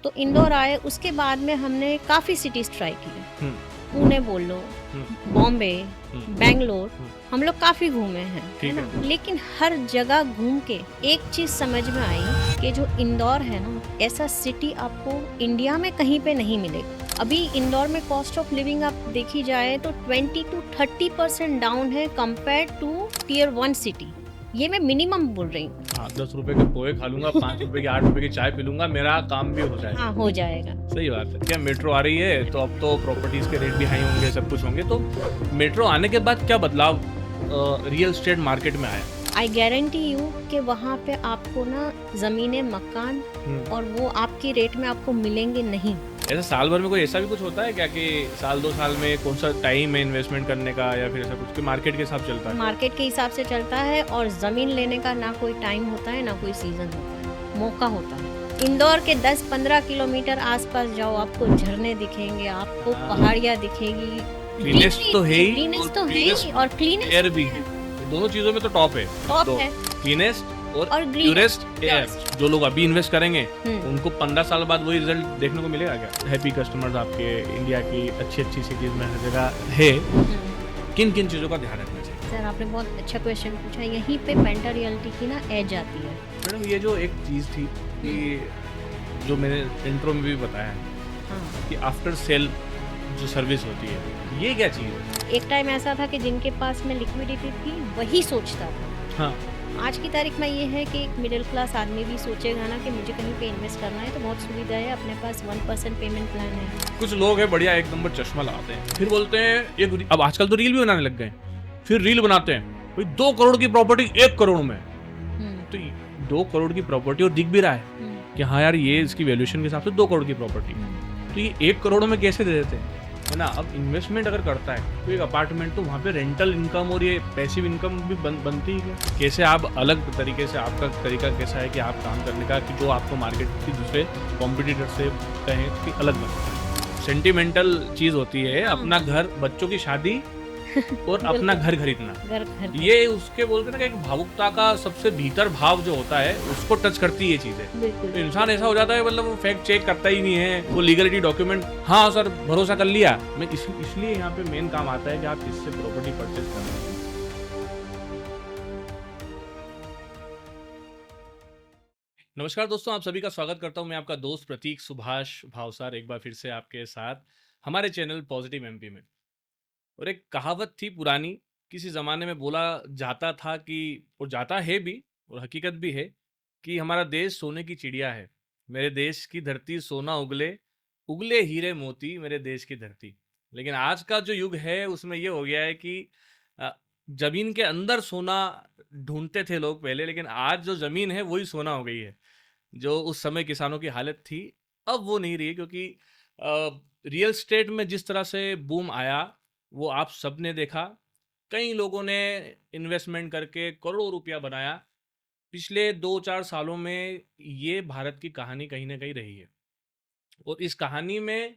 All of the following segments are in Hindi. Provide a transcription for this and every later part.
तो इंदौर आए, उसके बाद में हमने काफ़ी सिटीज़ ट्राई किए। हुँ, पुणे बोल लो, हुँ, बॉम्बे, हुँ, बैंगलोर, हुँ, हम लोग काफ़ी घूमे हैं, है ठीक ना? है। लेकिन हर जगह घूम के एक चीज़ समझ में आई कि जो इंदौर है ना, ऐसा सिटी आपको इंडिया में कहीं पे नहीं मिलेगा। अभी इंदौर में कॉस्ट ऑफ लिविंग आप देखी जाए तो 20 टू 30% डाउन है कंपेयर्ड टू टियर 1 सिटी। ये मैं मिनिमम बोल रही हूँ। हाँ, ₹10 के पोहे खा लूँगा, ₹5 की ₹8 की चाय पी लूँगा, मेरा काम भी हो जाएगा। हाँ, हो जाएगा। सही बात है। क्या मेट्रो आ रही है, तो अब तो प्रॉपर्टीज़ के रेट भी हाई होंगे, सब कुछ होंगे। तो मेट्रो आने के बाद क्या बदलाव रियल एस्टेट मार्केट में आया? आई गारंटी यू कि वहाँ पे आपको ना ज़मीनें, मकान हुँ। और वो आपकी रेट में आपको मिलेंगे नहीं। ऐसा साल भर में कोई ऐसा भी कुछ होता है क्या कि साल 2 साल में कौन-सा टाइम है इन्वेस्टमेंट करने का या फिर ऐसा कुछ कि मार्केट के हिसाब चलता है? मार्केट के हिसाब से चलता है और ज़मीन लेने का ना कोई टाइम होता है, ना कोई सीज़न होता है, मौका होता है। इंदौर के 10-15 किलोमीटर आस-पास जाओ, आपको झरने दिखेंगे, आपको हाँ। पहाड़ियाँ दिखेगी, क्लीनेस्ट तो है ही ग्रीनेस और तो है क्लीनेस्ट ही और एयर क्लीनेस्ट भी है। दोनों चीज़ों में तो टॉप है। टॉप तो है क्लीनेस्ट और और ग्रीनेस्ट, प्योरेस्ट एयर प्योरेस्ट। जो लोग अभी इन्वेस्ट करेंगे, हुँ। उनको 15 साल बाद वही रिज़ल्ट देखने को मिलेगा क्या? हैप्पी कस्टमर्स आपके इंडिया की अच्छी-अच्छी सिटीज़ में हर जगह है। हुँ। किन-किन चीज़ों का ध्यान रखना चाहिए? सर आपने बहुत अच्छा क्वेश्चन पूछा। यहीं पे पेंटर रियल्टी की ना एज आती है। मैडम ये जो एक चीज़ थी कि जो मैंने इंट्रो में भी बताया हाँ। कि आफ्टर सेल जो सर्विस होती है, ये क्या चीज़ है? एक टाइम ऐसा था कि जिनके पास में लिक्विडिटी थी वही सोचता था। हाँ, आज की तारीख में ये है कि एक मिडिल क्लास आदमी भी सोचेगा ना कि मुझे कहीं पे इन्वेस्ट करना है तो बहुत सुविधा है, अपने पास 1% पेमेंट प्लान है। कुछ लोग हैं बढ़िया एक नंबर चश्मा लगाते हैं, फिर बोलते हैं एक अब आजकल तो रील भी बनाने लग गए हैं। फिर रील बनाते हैं, भाई 2 करोड़ की प्रॉपर्टी 1 करोड़ में। हुँ, तो 2 करोड़ की प्रॉपर्टी और दिख भी रहा है हुँ, कि हाँ यार ये इसकी वैल्यूएशन के हिसाब से 2 करोड़ की प्रॉपर्टी। हुँ। तो ये 1 करोड़ में कैसे दे देते हैं? है ना? अब इन्वेस्टमेंट अगर करता है तो एक अपार्टमेंट तो वहाँ पे रेंटल इनकम और ये पैसिव इनकम भी बनती ही है। कैसे आप अलग तरीके से आपका तरीका कैसा है कि आप काम करने का कि जो आपको मार्केट की दूसरे कॉम्पिटिटर से कहें कि अलग बनता है। सेंटिमेंटल चीज़ होती है हाँ, अपना हाँ। घर, बच्चों की शादी और अपना बिल्कुल, घर खरीदना। घर घर पे। ये उसके बोलते हैं ना कि एक भावुकता का सबसे भीतर भाव जो होता है उसको टच करती है ये चीजें। बिल्कुल, तो बिल्कुल। इंसान ऐसा हो जाता है मतलब वो फैक्ट चेक करता ही नहीं है, वो लीगलिटी डॉक्यूमेंट हाँ सर भरोसा कर लिया। मैं इसलिए यहाँ पे मेन काम आता है कि आप किससे प्रॉपर्टी परचेज कर रहे हैं। नमस्कार दोस्तों, आप सभी का स्वागत करता हूँ। मैं आपका दोस्त प्रतीक सुभाष भावसार एक बार फिर से आपके साथ हमारे चैनल पॉजिटिव एमपी में। और एक कहावत थी पुरानी, किसी ज़माने में बोला जाता था कि और जाता है भी और हकीकत भी है कि हमारा देश सोने की चिड़िया है। मेरे देश की धरती सोना उगले, उगले हीरे मोती मेरे देश की धरती। लेकिन आज का जो युग है उसमें ये हो गया है कि अ, ज़मीन के अंदर सोना ढूँढते थे लोग पहले, लेकिन आज जो ज़मीन है वही सोना हो गई है। जो उस समय किसानों की हालत थी, अब वो नहीं रही क्योंकि रियल एस्टेट में जिस तरह से बूम आया, वो आप सबने देखा। कई लोगों ने इन्वेस्टमेंट करके करोड़ों रुपया बनाया। पिछले 2-4 सालों में ये भारत की कहानी कहीं न कहीं रही है। और इस कहानी में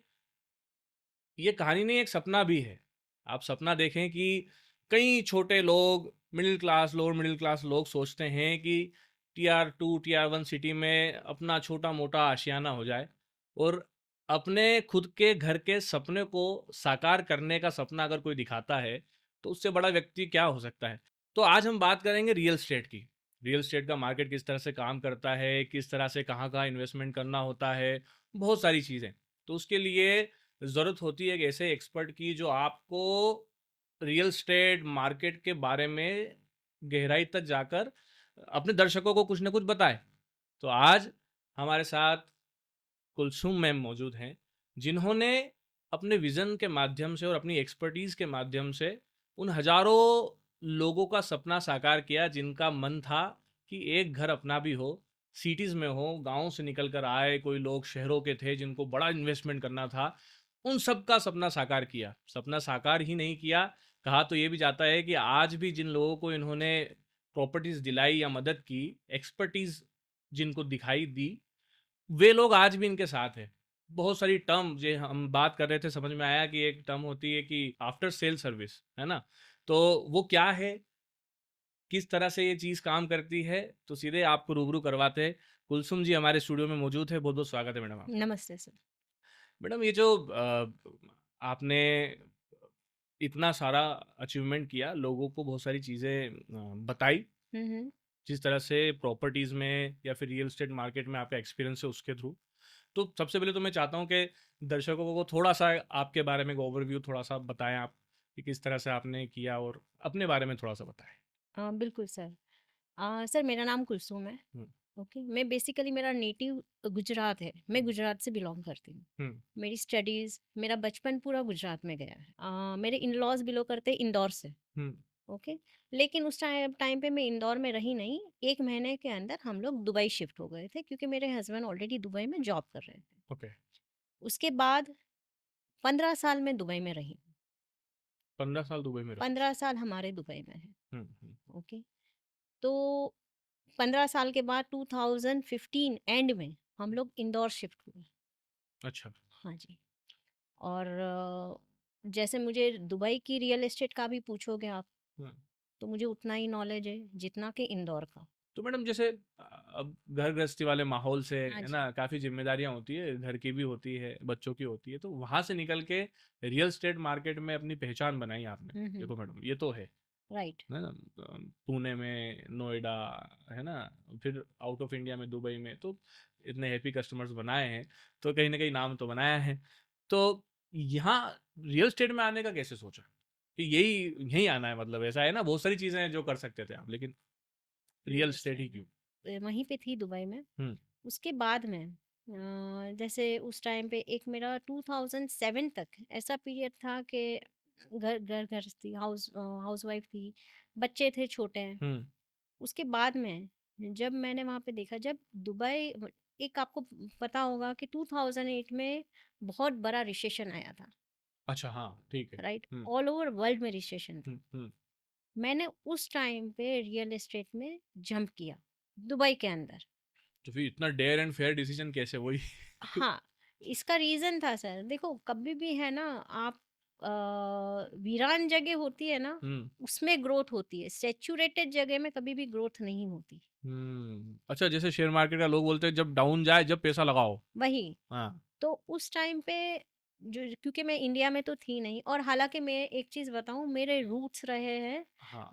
ये कहानी नहीं एक सपना भी है। आप सपना देखें कि कई छोटे लोग, middle class, lower middle class लोग सोचते हैं कि टियर 2, टियर 1 सिटी में अपना छोटा-मोटा आशियाना हो जाए और अपने खुद के घर के सपने को साकार करने का सपना अगर कोई दिखाता है, तो उससे बड़ा व्यक्ति क्या हो सकता है? तो आज हम बात करेंगे रियल एस्टेट की। रियल एस्टेट का मार्केट किस तरह से काम करता है, किस तरह से कहाँ-कहाँ इन्वेस्टमेंट करना होता है, बहुत सारी चीज़ें। तो उसके लिए ज़रूरत होती है एक ऐसे एक्सपर्ट की जो आपको रियल एस्टेट मार्केट के बारे में गहराई तक जाकर अपने दर्शकों को कुछ ना कुछ बताए। तो आज हमारे साथ कुलसुम मैम मौजूद हैं, जिन्होंने अपने विज़न के माध्यम से और अपनी एक्सपर्टीज़ के माध्यम से उन हज़ारों लोगों का सपना साकार किया जिनका मन था कि एक घर अपना भी हो, सिटीज़ में हो, गाँव से निकल कर आए, कोई लोग शहरों के थे जिनको बड़ा इन्वेस्टमेंट करना था, उन सब का सपना साकार किया। सपना साकार ही नहीं किया, कहा तो ये भी जाता है कि आज भी जिन लोगों को इन्होंने प्रॉपर्टीज़ दिलाई या मदद की, एक्सपर्टीज़ जिनको दिखाई दी, वे लोग आज भी इनके साथ हैं। बहुत सारी टर्म जो हम बात कर रहे थे समझ में आया कि एक टर्म होती है कि आफ्टर सेल सर्विस, है ना? तो वो क्या है? किस तरह से ये चीज़ काम करती है? तो सीधे आपको रूबरू करवाते हैं। कुलसुम जी हमारे स्टूडियो में मौजूद है। बहुत-बहुत स्वागत है मैडम आपका। नमस्ते सर। मैडम ये जो आपने इतना सारा अचीवमेंट किया, लोगों को बहुत सारी चीज़ें बताई, हुँ, हुँ। जिस तरह से प्रॉपर्टीज़ में या फिर रियल एस्टेट मार्केट में आपका एक्सपीरियंस है उसके थ्रू। तो सबसे पहले तो मैं चाहता हूँ कि दर्शकों को थोड़ा-सा आपके बारे में एक ओवरव्यू थोड़ा-सा बताएँ आप, कि किस तरह से आपने किया और अपने बारे में थोड़ा-सा बताएँ? बिल्कुल सर। सर मेरा नाम कुलसुम है, हुँ, ओके। मैं बेसिकली मेरा नेटिव गुजरात है, मैं हुँ, गुजरात से बिलॉन्ग करती हूँ। हुँ, मेरी स्टडीज़, मेरा बचपन पूरा गुजरात में गया है। मेरे इन-लॉज़ बिलॉन्ग करते हैं इंदौर से, हुँ। ओके। ओके। लेकिन उस टाइम टाइम पे मैं इंदौर में रही नहीं, 1 महीने के अंदर हम लोग दुबई शिफ्ट हो गए थे क्योंकि मेरे हस्बैंड ऑलरेडी दुबई में जॉब कर रहे थे। ओके, उसके बाद 15 साल मैं दुबई में रही, 15 साल दुबई में रहे। 15 साल हमारे दुबई में हैं, हुँ, हुँ। ओके। तो 15 साल के बाद 2015 एंड में हम लोग इंदौर शिफ्ट हुए। अच्छा। हाँ जी। और जैसे मुझे दुबई की रियल एस्टेट का भी पूछोगे आप, हुँ। तो मुझे उतना ही नॉलेज है जितना कि इंदौर का। तो मैडम जैसे अब घर गृहस्थी वाले माहौल से हाँ है जी। ना, काफ़ी ज़िम्मेदारियाँ होती है, घर की भी होती है, बच्चों की होती है, तो वहाँ से निकल के रियल एस्टेट मार्केट में अपनी पहचान बनाई आपने। हुँ, हुँ। देखो मैडम, ये तो राइट। है ना? पुणे में, नोएडा, है ना? फिर आउट ऑफ इंडिया में दुबई में, तो इतने हैप्पी कस्टमर्स बनाए हैं, तो कहीं न कहीं नाम तो बनाया है। तो यहाँ रियल एस्टेट में आने का कैसे सोचा? कि यही यहीं आना है, मतलब ऐसा है ना, बहुत सारी चीज़ें हैं जो कर सकते थे आप, लेकिन रियल रियल एस्टेट ही एस्टेट क्यों? वहीं पे थी दुबई में। हुँ, उसके बाद में जैसे उस टाइम पे एक मेरा 2007 तक ऐसा पीरियड था कि घर घर गृहस्थी हाउसवाइफ थी, बच्चे थे छोटे। हुँ। उसके बाद में जब मैंने वहाँ पे देखा, जब दुबई एक आपको पता होगा कि 2008 में बहुत बड़ा रिसेशन आया था, अच्छा, हाँ, ठीक है। राइट? हुँ, ऑल ओवर वर्ल्ड में रिसेशन था। हुँ, हुँ। मैंने उस टाइम पे रियल एस्टेट में जंप किया, दुबई के अंदर। तो फिर इतना डेयर एंड फेयर डिसीज़न कैसे वही? हाँ, इसका रीज़न था सर, देखो कभी भी है ना आप वीरान जगह होती है ना, हुँ, उसमें ग्रोथ होती है, सैचुरेटेड जगह में कभी भी ग्रोथ नहीं होती। हुँ। अच्छा, जैसे शेयर मार्केट का लोग बोलते हैं जब डाउन जाए जब पैसा लगाओ। वही, हाँ, तो उस टाइम पे जो क्योंकि मैं इंडिया में तो थी नहीं, और हालाँकि मैं एक चीज़ बताऊँ, मेरे रूट्स रहे हैं हाँ,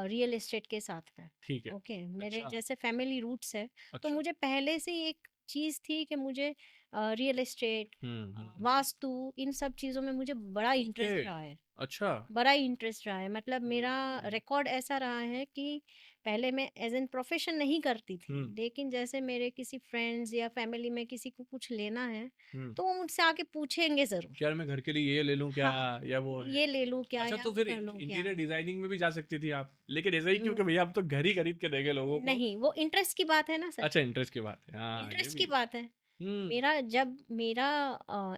रियल एस्टेट के साथ में। ठीक है। ओके, मेरे अच्छा, जैसे फैमिली रूट्स है, तो अच्छा। मुझे पहले से ही एक चीज़ थी कि मुझे रियल एस्टेट, हुँ, हुँ। वास्तु, इन सब चीज़ों में मुझे बड़ा ओके, इंटरेस्ट रहा है। अच्छा। बड़ा इंटरेस्ट रहा है, मतलब मेरा हुँ, रिकॉर्ड ऐसा रहा है कि पहले मैं एज एन प्रोफेशन नहीं करती थी, हुँ, लेकिन जैसे मेरे किसी फ्रेंड्स या फैमिली में किसी को कुछ लेना है, हुँ। तो वो मुझसे आके पूछेंगे ज़रूर। कि यार मैं घर के लिए ये ले लूँ क्या, हाँ, या वो है? ये ले लूँ क्या अच्छा, या तो वो फिर कर लूँ क्या? इंटीरियर डिज़ाइनिंग में भी जा सकती थी आप। लेकिन ऐसा ही क्यों न- कि भैया आप तो घर ही खरीद के देंगे लोगों को। नहीं, वो इंटरेस्ट की बात है ना सर, अच्छा, इंटरेस्ट की बात है। हाँ, ये इंटरेस्ट भी की बात है। हुँ, मेरा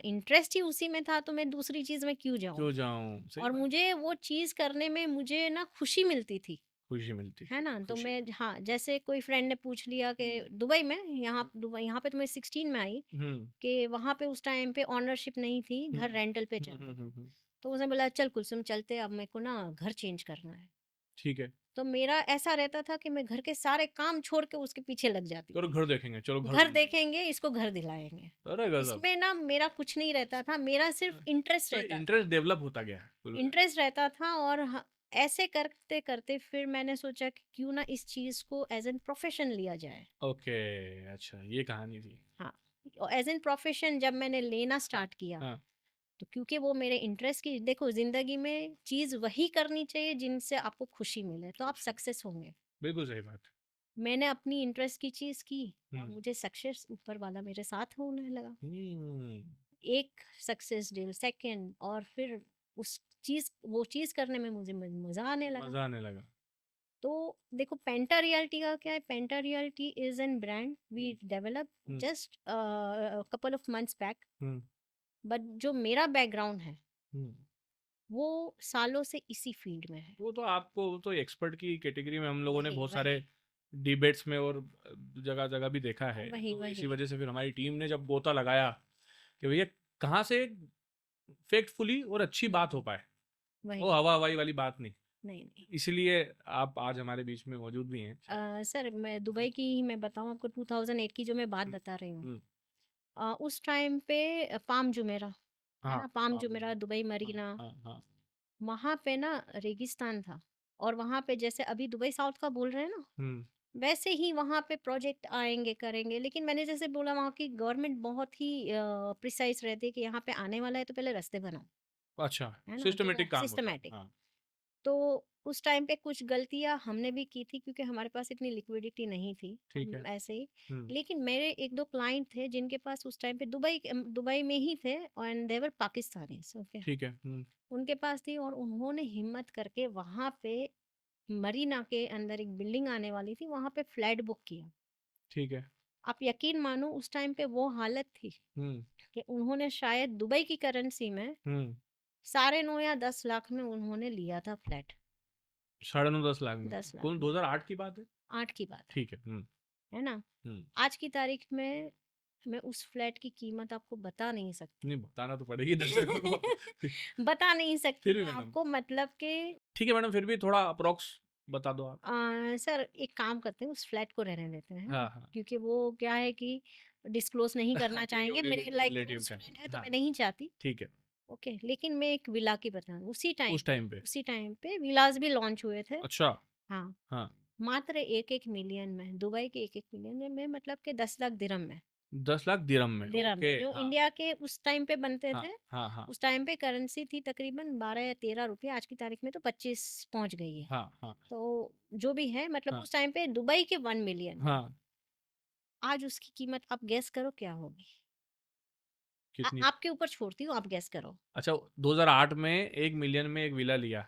इंटरेस्ट ही उसी में था, तो मैं दूसरी चीज़ में क्यों जाऊँ? क्यों जाऊँ? सही और बात, मुझे वो चीज़ करने में मुझे ना खुशी मिलती थी। खुशी मिलती है है, ना? तो खुशी। मैं, हाँ, जैसे कोई फ्रेंड ने पूछ लिया कि दुबई में, दुबई यहाँ पे तो मैं 16 में आई, हुँ, कि वहाँ पे उस टाइम पे ओनरशिप नहीं थी, हुँ, घर रेंटल पे हुँ, चलते हुँ, थे। हुँ, हुँ। तो उसने बोला चल कुलसुम चलते हैं, अब मेरे को ना घर चेंज करना है। ठीक है। तो मेरा ऐसा रहता था कि मैं घर के सारे काम छोड़ के उसके पीछे लग जाती चलो थी। घर देखेंगे, चलो घर घर बनाएँगे। देखेंगे, इसको घर दिलाएँगे। अरे गज़ब! इसमें ना मेरा कुछ नहीं रहता था, मेरा सिर्फ़ इंटरेस्ट तो रहता था। इंटरेस्ट डेवलप होता गया है कुल मिला इंटरेस्ट रहता था, और ऐसे करते-करते फिर मैंने सोचा कि क्यों ना इस चीज़ को एज़ एन प्रोफ़ेशन लिया जाए। ओके, अच्छा ये कहानी थी। हाँ, एज़ एन प्रोफ़ेशन जब मैंने लेना स्टार्ट किया, हाँ, तो क्योंकि वो मेरे इंटरेस्ट की, देखो ज़िंदगी में चीज़ वही करनी चाहिए जिनसे आपको खुशी मिले, तो आप खुशी सक्सेस होंगे। बिल्कुल सही बात। मैंने अपनी इंटरेस्ट की चीज़ की, हुँ, और मुझे सक्सेस ऊपर वाला मेरे साथ होने लगा। हुँ, एक सक्सेस डील, सेकंड, और फिर उस वो चीज़ करने में मुझे मज़ा आने लगा। मज़ा आने लगा। तो देखो, पेंटा रियल्टी का क्या है, penta realty is an brand we develop hmm, just couple of months back. Hmm, but जो मेरा बैकग्राउंड है, हुँ। वो सालों से इसी फील्ड में है। वो तो एक्सपर्ट की कैटेगरी में हम लोगों ने वही, बहुत सारे वही, डिबेट्स में और जगह-जगह भी देखा है। वही, तो इसी वही, वजह से फिर हमारी टीम ने जब गोता लगाया कि भैया कहाँ से फैक्टफुली और अच्छी बात हो पाए। वो वही। हवा-हवाई वाली बात नहीं। नहीं, नहीं। इसलिए आप आज हमारे बीच में मौजूद भी हैं। सर मैं दुबई की ही मैं बताऊँ आपको 2008 की जो मैं बात हुँ, बता रही हूँ। हुँ। उस टाइम पे पाम जुमेरा, है हाँ, ना? पाम हाँ, जुमेरा, दुबई हाँ, मरीना, हाँ, हाँ। वहाँ पे ना रेगिस्तान था और वहाँ पे जैसे अभी दुबई साउथ का बोल रहे हैं ना, हुँ, वैसे ही वहाँ पे प्रोजेक्ट आएँगे, करेंगे। लेकिन मैंने जैसे बोला वहाँ की गवर्नमेंट बहुत ही प्रिसाइज़ रहती है कि यहाँ पे आने वाला है तो पहले रास्ते बनाओ, अच्छा, है ना? तो वो सिस्टमैटिक काम होता है। सिस्टमैटिक। हाँ, तो उस टाइम पे कुछ गलतियाँ हमने भी की थी क्योंकि हमारे पास इतनी लिक्विडिटी नहीं थी, ठीक हम है। ऐसे ही। हुँ, लेकिन मेरे 1-2 क्लाइंट थे जिनके पास उस टाइम पे दुबई में ही थे and they were Pakistanis, okay. ठीक है। हुँ, उनके पास थी और उन्होंने हिम्मत करके वहाँ पे मरीना के अंदर एक बिल्डिंग आने वाली थी, वहाँ पे फ्लैट बुक किया। ठीक है। आप यकीन मानो उस टाइम पे वो हालत थी हुँ, कि उन्होंने शायद दुबई की करेंसी में हुँ। 9.5 या 10 लाख में उन्होंने लिया था फ्लैट, साढ़े 9-10 लाख में। 10 लाख कौन में। 2008 की बात है? 8 की बात ठीक है। हुँ, है ना? हुँ। आज की तारीख में मैं उस फ्लैट की कीमत आपको बता नहीं सकती। नहीं बताना तो पड़ेगी दर्शकों को। बता नहीं सकती फिर भी मैं मैडम आपको मतलब कि ठीक है मैडम फिर भी थोड़ा अप्रॉक्स बता दो आप। सर एक काम करते हैं उस फ्लैट को रहने देते हैं, है हाँ, ना? हाँ। क्योंकि वो क्या है कि डिस्क्लोज़ नहीं करना क्योंकि वो चाहेंगे, मेरे लाइक रिलेटिव क्लोज़ का है। फ्रेंड है तो हाँ, मैं नहीं चाहती। ठीक है। ओके, लेकिन मैं एक विला की बता रही हूँ, उस टाइम पे। उसी टाइम पे विलास भी लॉन्च हुए थे। अच्छा, हाँ, हाँ। मात्र 1-1 मिलियन में, दुबई के 1-1 मिलियन में मतलब के 10 लाख दिरहम में। 10 लाख दिरहम में। दिरहम ओके, में, जो हाँ। इंडिया के उस टाइम पे बनते हाँ, थे। हाँ, हाँ। उस टाइम पे करेंसी थी तकरीबन 12 या 13 रुपए, आज की तारीख में तो 25 पहुंच गई है। हाँ, हाँ, तो जो भी है मतलब हाँ, उस टाइम पे दुबई के 1 मिलियन में हाँ। आज उसकी कीमत आप गेस करो क्या होगी। कितनी? आपके ऊपर छोड़ती हूँ, आप गेस करो। अच्छा 2008 में 1 मिलियन में एक विला लिया,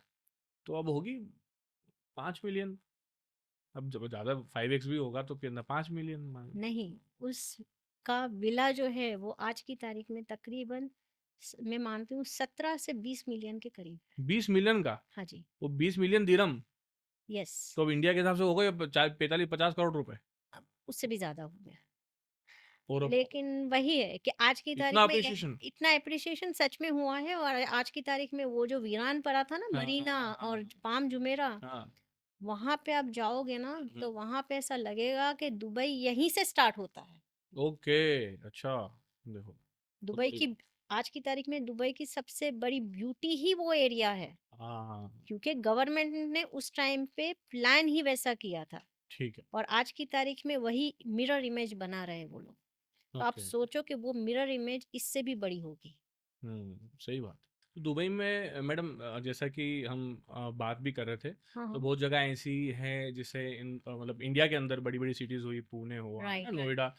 तो अब होगी 5 मिलियन। अब जब ज़्यादा 5x भी होगा तो कितना 5 मिलियन मान नहीं, उसका विला जो है वो आज की तारीख में तकरीबन मैं मानती हूँ 17 से 20 मिलियन के करीब है। 20 मिलियन का? हाँ जी। वो 20 मिलियन दिरहम? यस। तो अब इंडिया के हिसाब से हो गए 45-50 करोड़ रुपए। उससे भी ज्यादा हो गया। और अब लेकिन वही है कि आज की तारीख इतना में अप्रिसिएशन। इतना एप्रिसिएशन सच में हुआ है और आज की तारीख में वो जो वीरान पड़ा था ना हाँ, मरीना हाँ, हाँ, और पाम जुमेरा, हाँ। वहां पे आप जाओगे ना हुँ, तो वहां पे ऐसा लगेगा कि दुबई यहीं से स्टार्ट होता है। ओके, अच्छा, देखो, तो दुबई सही की बात। आज की तारीख में दुबई की सबसे बड़ी ब्यूटी ही वो एरिया है हाँ, हाँ, क्योंकि गवर्नमेंट ने उस टाइम पे प्लान ही वैसा किया था ठीक है, और आज की तारीख में वही मिरर इमेज बना रहे वो लोग। तो आप ओके। सोचो कि वो मिरर इमेज इससे भी बड़ी होगी। सही बात। तो दुबई में मैडम जैसा कि हम बात भी कर रहे थे, हाँ तो हाँ। बहुत जगह ऐसी हैं जिसे मतलब इंडिया के अंदर बड़ी-बड़ी सिटीज़ हुई, पुणे हुआ, है ना, राइट राइट। नोएडा,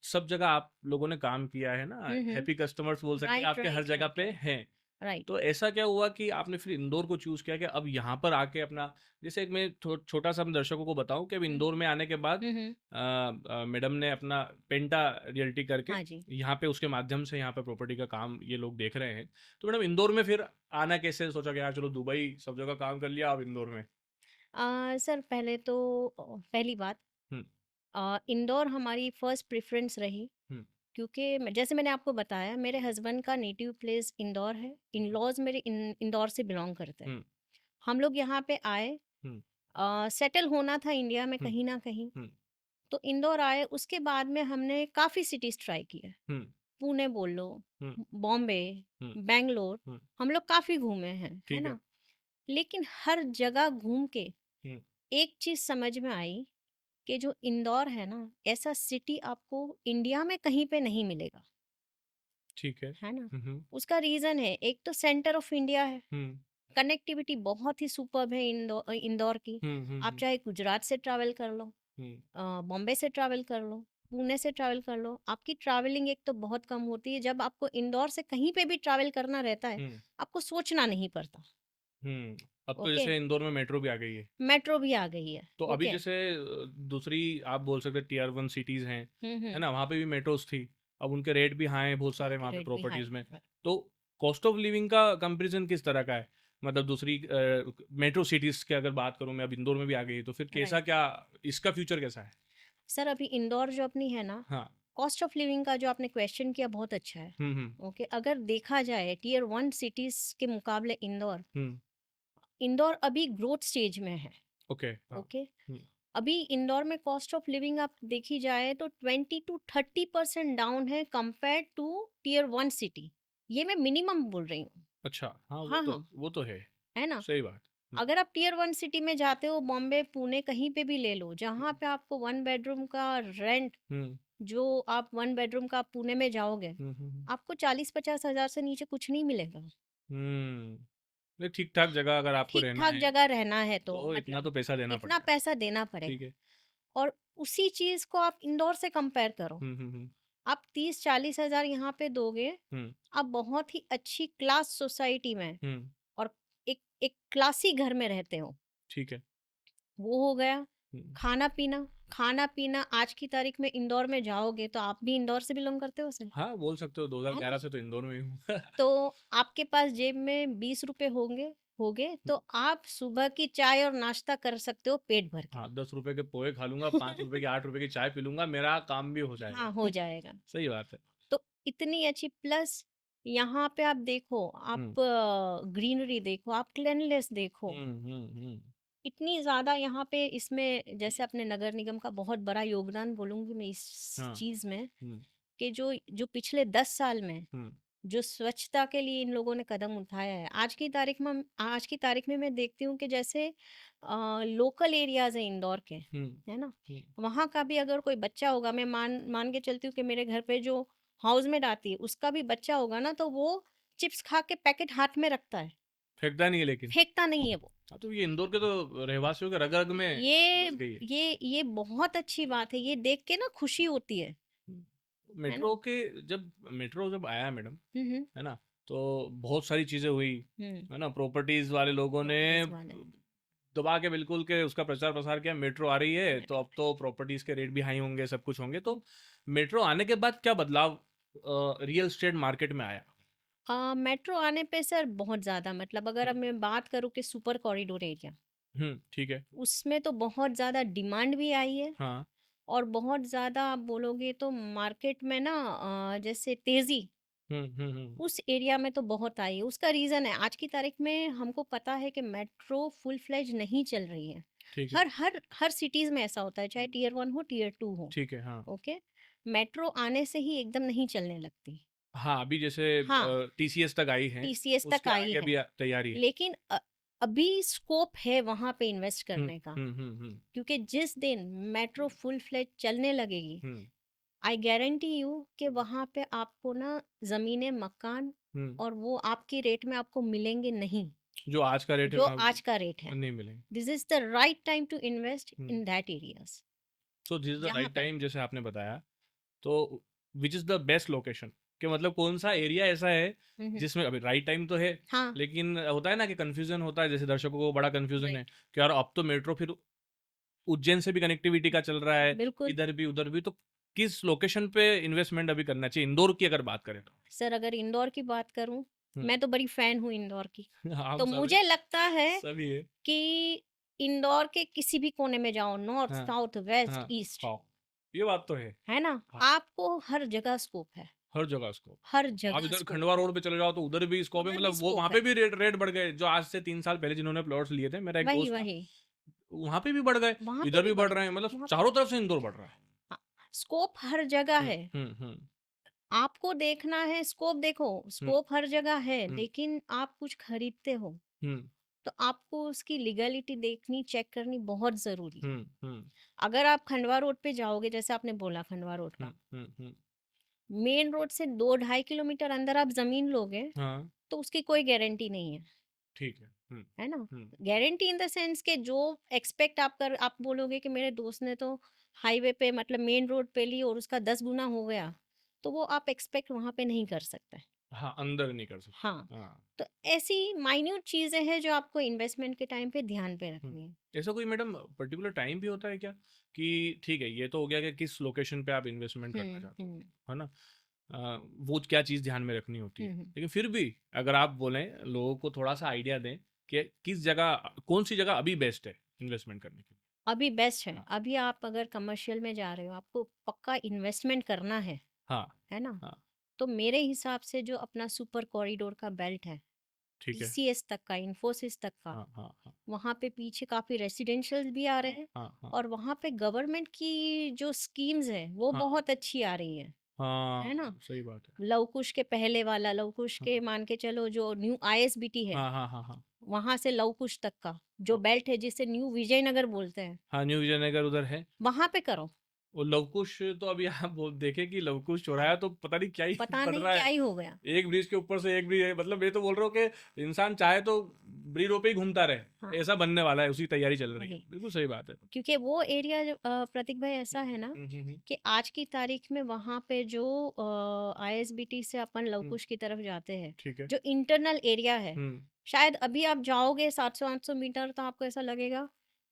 सब जगह आप लोगों ने काम किया है ना, हम्म। हैप्पी कस्टमर्स बोल सकते हैं राइट आपके हर राइट जगह राइट पे राइट। हैं। राइट। तो ऐसा क्या हुआ कि आपने फिर इंदौर को चूज़ किया कि अब यहाँ पर आके अपना जैसे एक मैं छोटा-सा हम दर्शकों को बताऊँ कि अब हम्म इंदौर में आने के बाद हम्म। मैडम ने अपना पेंटा रियल्टी करके हाँ जी। यहाँ पे उसके माध्यम से यहाँ पे प्रॉपर्टी का काम ये लोग देख रहे हैं। तो मैडम इंदौर में फिर आना कैसे सोचा कि यार चलो दुबई सब जगह काम कर लिया अब इंदौर में? सर पहले तो पहली बात, हुँ, इंदौर हमारी फर्स्ट प्रेफरेंस रही हुँ, क्योंकि जैसे मैंने आपको बताया मेरे हस्बैंड का नेटिव प्लेस इंदौर है, इन लॉज मेरे इंदौर से बिलोंग करते हैं। हुँ, हम लोग यहाँ पे आए, हुँ, सेटल होना था इंडिया में हुँ, कहीं ना कहीं। हुँ, तो इंदौर आए, उसके बाद में हमने काफ़ी सिटीज़ ट्राई किए। हुँ, पुणे बोल लो, हुँ, बॉम्बे, हुँ, बैंगलोर, हुँ, हम लोग काफ़ी घूमे हैं, है ठीक है। ना? लेकिन हर जगह घूम के हुँ, एक चीज़ समझ में आई कि जो इंदौर है ना, ऐसा सिटी आपको इंडिया में कहीं पे नहीं मिलेगा, ठीक है। है ना? हुँ, हुँ, उसका रीज़न है, एक तो सेंटर ऑफ इंडिया है, हुँ, कनेक्टिविटी बहुत ही सुपर्ब है इंदौर की। हुँ, हुँ, आप हुँ, चाहे गुजरात से ट्रैवल कर लो, हुँ, बॉम्बे से ट्रैवल कर लो, पुणे से ट्रैवल कर लो, आपकी ट्रैवलिंग एक तो बहुत कम होती है। जब आपको इंदौर से कहीं पे भी ट्रैवल करना रहता है, हुँ, आपको सोचना नहीं पड़ता। हुँ। अब तो ओके, जैसे इंदौर में मेट्रो भी आ गई है। मेट्रो भी आ गई है। तो अभी ओके। जैसे दूसरी आप बोल सकते हैं टियर 1 सिटीज़ हैं, है हम्म। ना? वहाँ पे भी मेट्रोज़ थी। अब उनके रेट भी हाई हैं बहुत सारे उनके वहाँ पे रेट भी हाई प्रॉपर्टीज़ में। है। तो कॉस्ट ऑफ लिविंग का कंपैरिज़न किस तरह का है? मतलब दूसरी मेट्रो सिटीज़ की अगर बात करूँ मैं अब इंदौर में भी आ गई है, तो फिर कैसा राइट। क्या इसका फ्यूचर कैसा है? सर अभी इंदौर जो अपनी है ना, हाँ। कॉस्ट ऑफ लिविंग का जो आपने क्वेश्चन किया बहुत अच्छा है। हुँ, हुँ, ओके, अगर देखा जाए टियर 1 सिटीज़ के मुकाबले इंदौर हुँ, इंदौर अभी ग्रोथ स्टेज में है। ओके, हाँ। ओके, हुँ, अभी इंदौर में कॉस्ट ऑफ लिविंग आप देखी जाए तो 20 to 30% डाउन है कंपेयर टू टियर 1 सिटी। ये मैं मिनिमम बोल रही हूँ। अच्छा, हाँ, हाँ, हाँ, वो तो है, है ना? सही बात। हुँ, अगर आप टियर 1 सिटी में जाते हो, बॉम्बे, पुणे कहीं पे भी ले लो, हुँ, जहाँ पे आपको 1 बेडरूम का रेंट, हुँ, जो आप 1 बेडरूम का आप पुणे में जाओगे, हुँ, हुँ, हुँ, आपको 40-50 हज़ार से नीचे कुछ नहीं मिलेगा। हुँ। नहीं, ठीक-ठाक जगह अगर आपको रहना ठीक-ठाक है, जगह रहना है तो तो इतना मतलब तो पैसा देना इतना पड़ेगा, पैसा देना ठीक पड़ेगा। है। और उसी चीज़ को आप इंदौर से कंपेयर करो। हुँ, हुँ, हुँ, आप 30-40 हज़ार यहाँ पे दोगे, हुँ, आप बहुत ही अच्छी क्लास सोसाइटी में हुँ, और एक एक क्लासी घर में रहते हो। ठीक है। वो हो गया। हुँ, खाना-पीना, खाना-पीना आज की तारीख में इंदौर में जाओगे तो आप भी इंदौर से बिलॉन्ग करते हो सर, हाँ, बोल सकते हो है ना? 2011 से तो इंदौर में ही हूँ। तो आपके पास जेब में 20 रुपए होगे तो आप सुबह की चाय और नाश्ता कर सकते हो पेट भर के। हाँ, ₹10 के पोहे खा लूँगा, ₹5 की ₹8 की चाय पी लूँगा, मेरा काम भी हो हाँ, जाएगा। हो जाएगा। सही बात है। तो इतनी अच्छी प्लस यहाँ पे आप देखो, आप हुँ, ग्रीनरी देखो, आप क्लीनलीनेस देखो। हुँ, हुँ, हुँ, इतनी ज़्यादा यहाँ पे इसमें जैसे अपने नगर निगम का बहुत बड़ा योगदान बोलूँगी मैं इस हाँ, चीज़ में, हुँ, कि जो जो पिछले 10 साल में हुँ, जो स्वच्छता के लिए इन लोगों ने कदम उठाया है, आज की तारीख में मैं देखती हूँ कि जैसे लोकल एरियाज़ हैं इंदौर के, हुँ, है ना? हुँ, वहाँ का भी अगर कोई बच्चा होगा, मैं मान मान के चलती हूँ कि मेरे घर पे जो हाउसमेट आती है, उसका भी बच्चा होगा ना, तो वो चिप्स खा के पैकेट हाथ में रखता है, फेंकता नहीं है लेकिन। फेंकता नहीं है वो। हाँ, तो ये इंदौर के तो रहवासियों के रग-रग में ये बस गई है। ये बहुत अच्छी बात है, ये देख के ना खुशी होती हुँ, है ना? मेट्रो जब आया मैडम, हुँ, हुँ। है ना? तो बहुत सारी चीज़ें हुई, हुँ, है ना? प्रॉपर्टीज़ वाले लोगों ने प्रॉपर्टीज़ वाले। दबा के बिल्कुल के उसका प्रचार-प्रसार किया, मेट्रो आ रही है, तो अब तो प्रॉपर्टीज़ के रेट भी हाई होंगे, सब कुछ होंगे। तो मेट्रो आने के बाद क्या बदलाव रियल एस्टेट मार्केट में आया? मेट्रो आने पे सर बहुत ज़्यादा, मतलब अगर हुँ, अब मैं बात करूँ कि सुपर कॉरिडोर एरिया, हुँ, ठीक है। उसमें तो बहुत ज़्यादा डिमांड भी आई है हाँ, और बहुत ज़्यादा आप बोलोगे तो मार्केट में ना जैसे तेज़ी हुँ, हुँ, हुँ, उस एरिया में तो बहुत आई है। उसका रीज़न है, आज की तारीख में हमको पता है कि मेट्रो फुल फ्लेज नहीं चल रही है। ठीक है, हर सिटीज़ में ऐसा होता है, चाहे टियर 1 हो, टियर 2 हो, ठीक है, हाँ। ओके? मेट्रो आने से ही एकदम नहीं चलने लगती। हाँ, अभी जैसे हाँ, टीसीएस तक आई हैं, टीसीएस तक उसके आई आगे है। अभी तैयारी है। लेकिन अभी स्कोप है वहाँ पे इन्वेस्ट हुँ, करने का, हुँ, हुँ, हुँ, क्योंकि जिस दिन मेट्रो फुल फ्लेज चलने लगेगी, हुँ, आई गारंटी यू कि वहाँ पे आपको ना ज़मीनें, मकान हुँ। और वो आपकी रेट में आपको मिलेंगे नहीं, जो आज का रेट है जो वहाँ आज का रेट है। नहीं मिलेंगे। This is the right time to invest hmm. In that areas, so this is the जहाँ राइट पे टाइम जैसे आपने बताया, तो which is the best location? कि मतलब कौन-सा एरिया ऐसा है हुँ, हुँ। जिसमें अभी राइट टाइम तो है, हाँ, लेकिन होता है ना कि कन्फ्यूज़न होता है, जैसे दर्शकों को बड़ा कन्फ्यूज़न है राइट, कि यार अब तो मेट्रो फिर उज्जैन से भी कनेक्टिविटी का चल रहा है, बिल्कुल। इधर भी, उधर भी, तो किस लोकेशन पे इन्वेस्टमेंट अभी करना चाहिए? इंदौर की अगर बात करें तो? सर अगर इंदौर की बात करूँ, हुँ। मैं तो बड़ी फ़ैन हूँ इंदौर की। हम तो सब हैं, मुझे लगता है सभी है। कि इंदौर के किसी भी कोने में जाओ, नॉर्थ, हाँ, साउथ, वेस्ट, हाँ, ईस्ट, हाँ। ये बात तो है। है ना? हाँ, आपको हर जगह स्कोप है, हर जगह स्कोप। हर आप जगह इधर स्कोप खंडवा है, रोड पे चले जाओ तो उधर भी स्कोप है, उधर भी मतलब वो वहाँ स्कोप पे है। भी रेट बढ़ गए। जो आज से 3 साल पहले जिन्होंने प्लॉट्स लिए थे, मेरा एक वही, दोस्त था, वही, वहाँ पे भी बढ़ गए, वहाँ पे इधर भी भी बढ़ बढ़ रहे गए, हैं, मतलब वहाँ पे चारों तरफ से इंदौर बढ़ रहा है। हाँ, स्कोप हर जगह हुँ, है। हुँ, हुँ, आपको देखना है स्कोप, देखो, हुँ, स्कोप हर जगह है, हुँ, लेकिन आप कुछ खरीदते हो, हुँ, तो आपको उसकी लीगैलिटी देखनी, चेक करनी बहुत ज़रूरी है। हुँ, हुँ, अगर आप खंडवा रोड पे जाओगे, जैसे आपने बोला खंडवा रोड हुँ, का, हुँ, हुँ, मेन रोड से 2 ढाई किलोमीटर अंदर आप ज़मीन लोगे, हाँ, तो उसकी कोई गारंटी नहीं ठीक है। हुँ, है ना? हुँ, गारंटी इन द सेंस कि जो एक्सपेक्ट आप बोलोगे कि मेरे दोस्त ने तो हाईवे पे मतलब मेन रोड पे ली और उसका 10 गुना हो गया, तो वो आप एक्सपेक्ट वहाँ पे नहीं कर सकते। हाँ, अंदर नहीं कर हाँ, सकते। हाँ, तो ऐसी माइन्यूट चीज़ें हैं जो आपको इन्वेस्टमेंट के टाइम पे ध्यान पे हुँ। रखनी है। ऐसा कोई मैडम पर्टिकुलर टाइम भी होता है क्या? कि ठीक है, ये तो हो गया कि किस लोकेशन पे आप इन्वेस्टमेंट करना हुँ, चाहते हो, हुँ, है ना? वो क्या चीज़ ध्यान में रखनी होती है। हुँ, हुँ। लेकिन फिर भी अगर आप बोलें, लोगों को थोड़ा-सा आइडिया दें कि किस जगह कौन-सी जगह अभी बेस्ट है इन्वेस्टमेंट करने के लिए? अभी बेस्ट है, हाँ, अभी आप अगर कमर्शियल में जा रहे हो, आपको पक्का इन्वेस्टमेंट करना हाँ, है ना? हाँ। तो मेरे हिसाब से जो अपना सुपर कॉरिडोर का बेल्ट है, ठीक है। टीसीएस तक का, इन्फोसिस तक का। हाँ, हाँ, हाँ। वहाँ पे पीछे काफ़ी रेसिडेंशियल भी आ रहे हैं, हाँ, हाँ। और वहाँ पे गवर्नमेंट की जो स्कीम्स है वो हाँ, बहुत अच्छी आ रही है ना? हाँ, सही बात है। लव कुश के पहले वाला, लव कुश हाँ, के मान के चलो जो न्यू आईएसबीटी है, हाँ, हाँ, हाँ, हाँ। वहाँ से लव कुश तक का जो हाँ, बेल्ट है जिसे न्यू विजयनगर बोलते हैं, हाँ, न्यू विजयनगर उधर है। वहाँ पे करो। वो लवकुश तो अभी आप वो देखें कि लवकुश चौराया तो पता नहीं क्या ही पता पड़ नहीं रहा क्या है। ही हो गया। एक ब्रिज के ऊपर से एक ब्रिज, मतलब मैं तो बोल रहा हूँ कि इंसान चाहे तो ब्रिज रोड पे ही घूमता रहे, हाँ, ऐसा बनने वाला है, उसी तैयारी चल रही है। वही। बिल्कुल सही बात है। क्योंकि वो एरिया प्रतीक भाई ऐसा है ना हम्म। कि आज की तारीख में वहाँ पे जो आईएसबीटी से अपन हम्म, लवकुश की तरफ जाते हैं, ठीक है। जो इंटरनल एरिया है, हम्म। शायद अभी आप जाओगे 700-800 मीटर तो आपको ऐसा लगेगा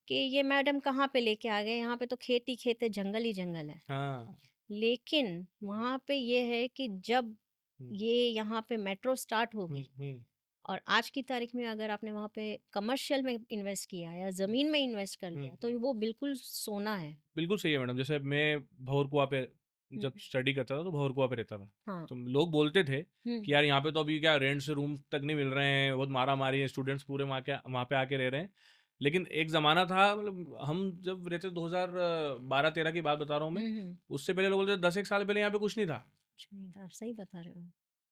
कि ये मैडम कहाँ पे लेके आ गए, यहाँ पे तो खेत ही खेत है, जंगल ही जंगल है। हाँ। लेकिन वहाँ पे ये है कि जब हम्म, ये यहाँ पे मेट्रो स्टार्ट हम्म, होगी, हम्म, और आज की तारीख में अगर आपने वहाँ पे कमर्शियल में इन्वेस्ट किया या ज़मीन में इन्वेस्ट कर लिया तो वो बिल्कुल सोना है। बिल्कुल सही है मैडम। जैसे मैं भौरकुआ पे हुँ, जब स्टडी करता था तो भौरकुआ पे रहता था। हाँ। तो लोग बोलते थे हुँ, कि यार यहाँ पे तो अभी क्या रेंट से रूम तक नहीं मिल रहे हैं, बहुत मारा मारी है, स्टूडेंट्स पूरे वहाँ पे आके रह रहे हैं। लेकिन एक ज़माना था, मतलब हम जब रहते 2012-13 की बात बता रहा हूँ मैं। हुँ, हुँ। उससे पहले लोग बोलते थे 10 एक साल पहले यहाँ पे कुछ नहीं था। कुछ नहीं था, सही बता रहे हो।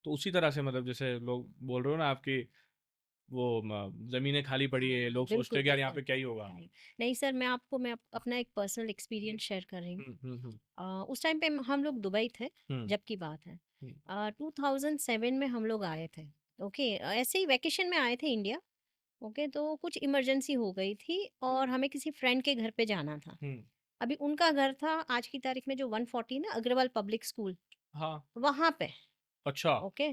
तो उसी तरह से मतलब जैसे लोग बोल रहे हो ना आपकी, वो ज़मीनें खाली पड़ी है, हाँ, लोग सोचते बिल्कुल, हैं कि यार यहाँ बिल्कुल। पे क्या ही होगा। नहीं, नहीं सर, मैं अपना एक पर्सनल एक्सपीरियंस शेयर कर रही हूँ। हम्म, हम्म, हम्म, उस टाइम पे हम लोग दुबई थे, हम्म, जब की बात है। हम्म, 2007 में हम लोग आए थे। ओके, ऐसे ही वैकेशन में आए थे इंडिया। ओके, तो कुछ इमरजेंसी हो गई थी और हमें किसी फ्रेंड के घर पे जाना था। हम्म, अभी उनका घर था आज की तारीख में जो 140 ना अग्रवाल पब्लिक स्कूल, हाँ। वहाँ पे। अच्छा। ओके,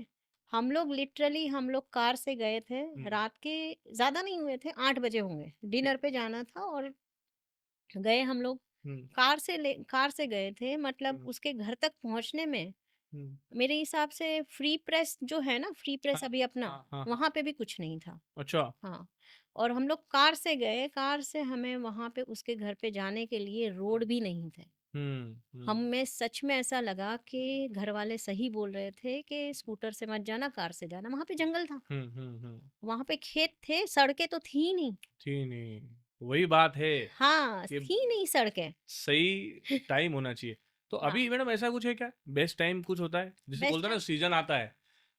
हम लोग कार से गए थे। हम्म, रात के ज़्यादा नहीं हुए थे, 8 बजे होंगे। ठीक। डिनर पे जाना था और गए हम लोग। हम्म, कार से गए थे, मतलब हम्म, उसके घर तक पहुँचने में हम्म, मेरे हिसाब से फ्री प्रेस जो है ना, फ्री प्रेस हाँ, अभी अपना, हाँ, हाँ, हाँ। वहाँ पे भी कुछ नहीं था। अच्छा। हाँ, और हम लोग कार से गए, कार से हमें वहाँ पे उसके घर पे जाने के लिए रोड भी नहीं थे। हम्म, हमें सच में ऐसा लगा कि घर वाले सही बोल रहे थे कि स्कूटर से मत जाना, कार से जाना। वहाँ पे जंगल था, हम्म। वहाँ पे खेत थे, सड़कें तो थी ही नहीं। थी नहीं। वही बात है हाँ, कि थी नहीं सड़कें। सही टाइम होना चाहिए। तो हाँ, अभी मैडम ऐसा कुछ है क्या, बेस्ट टाइम कुछ होता है जिसे बेस्ट बोलते हैं ना टाइम। सीजन आता है,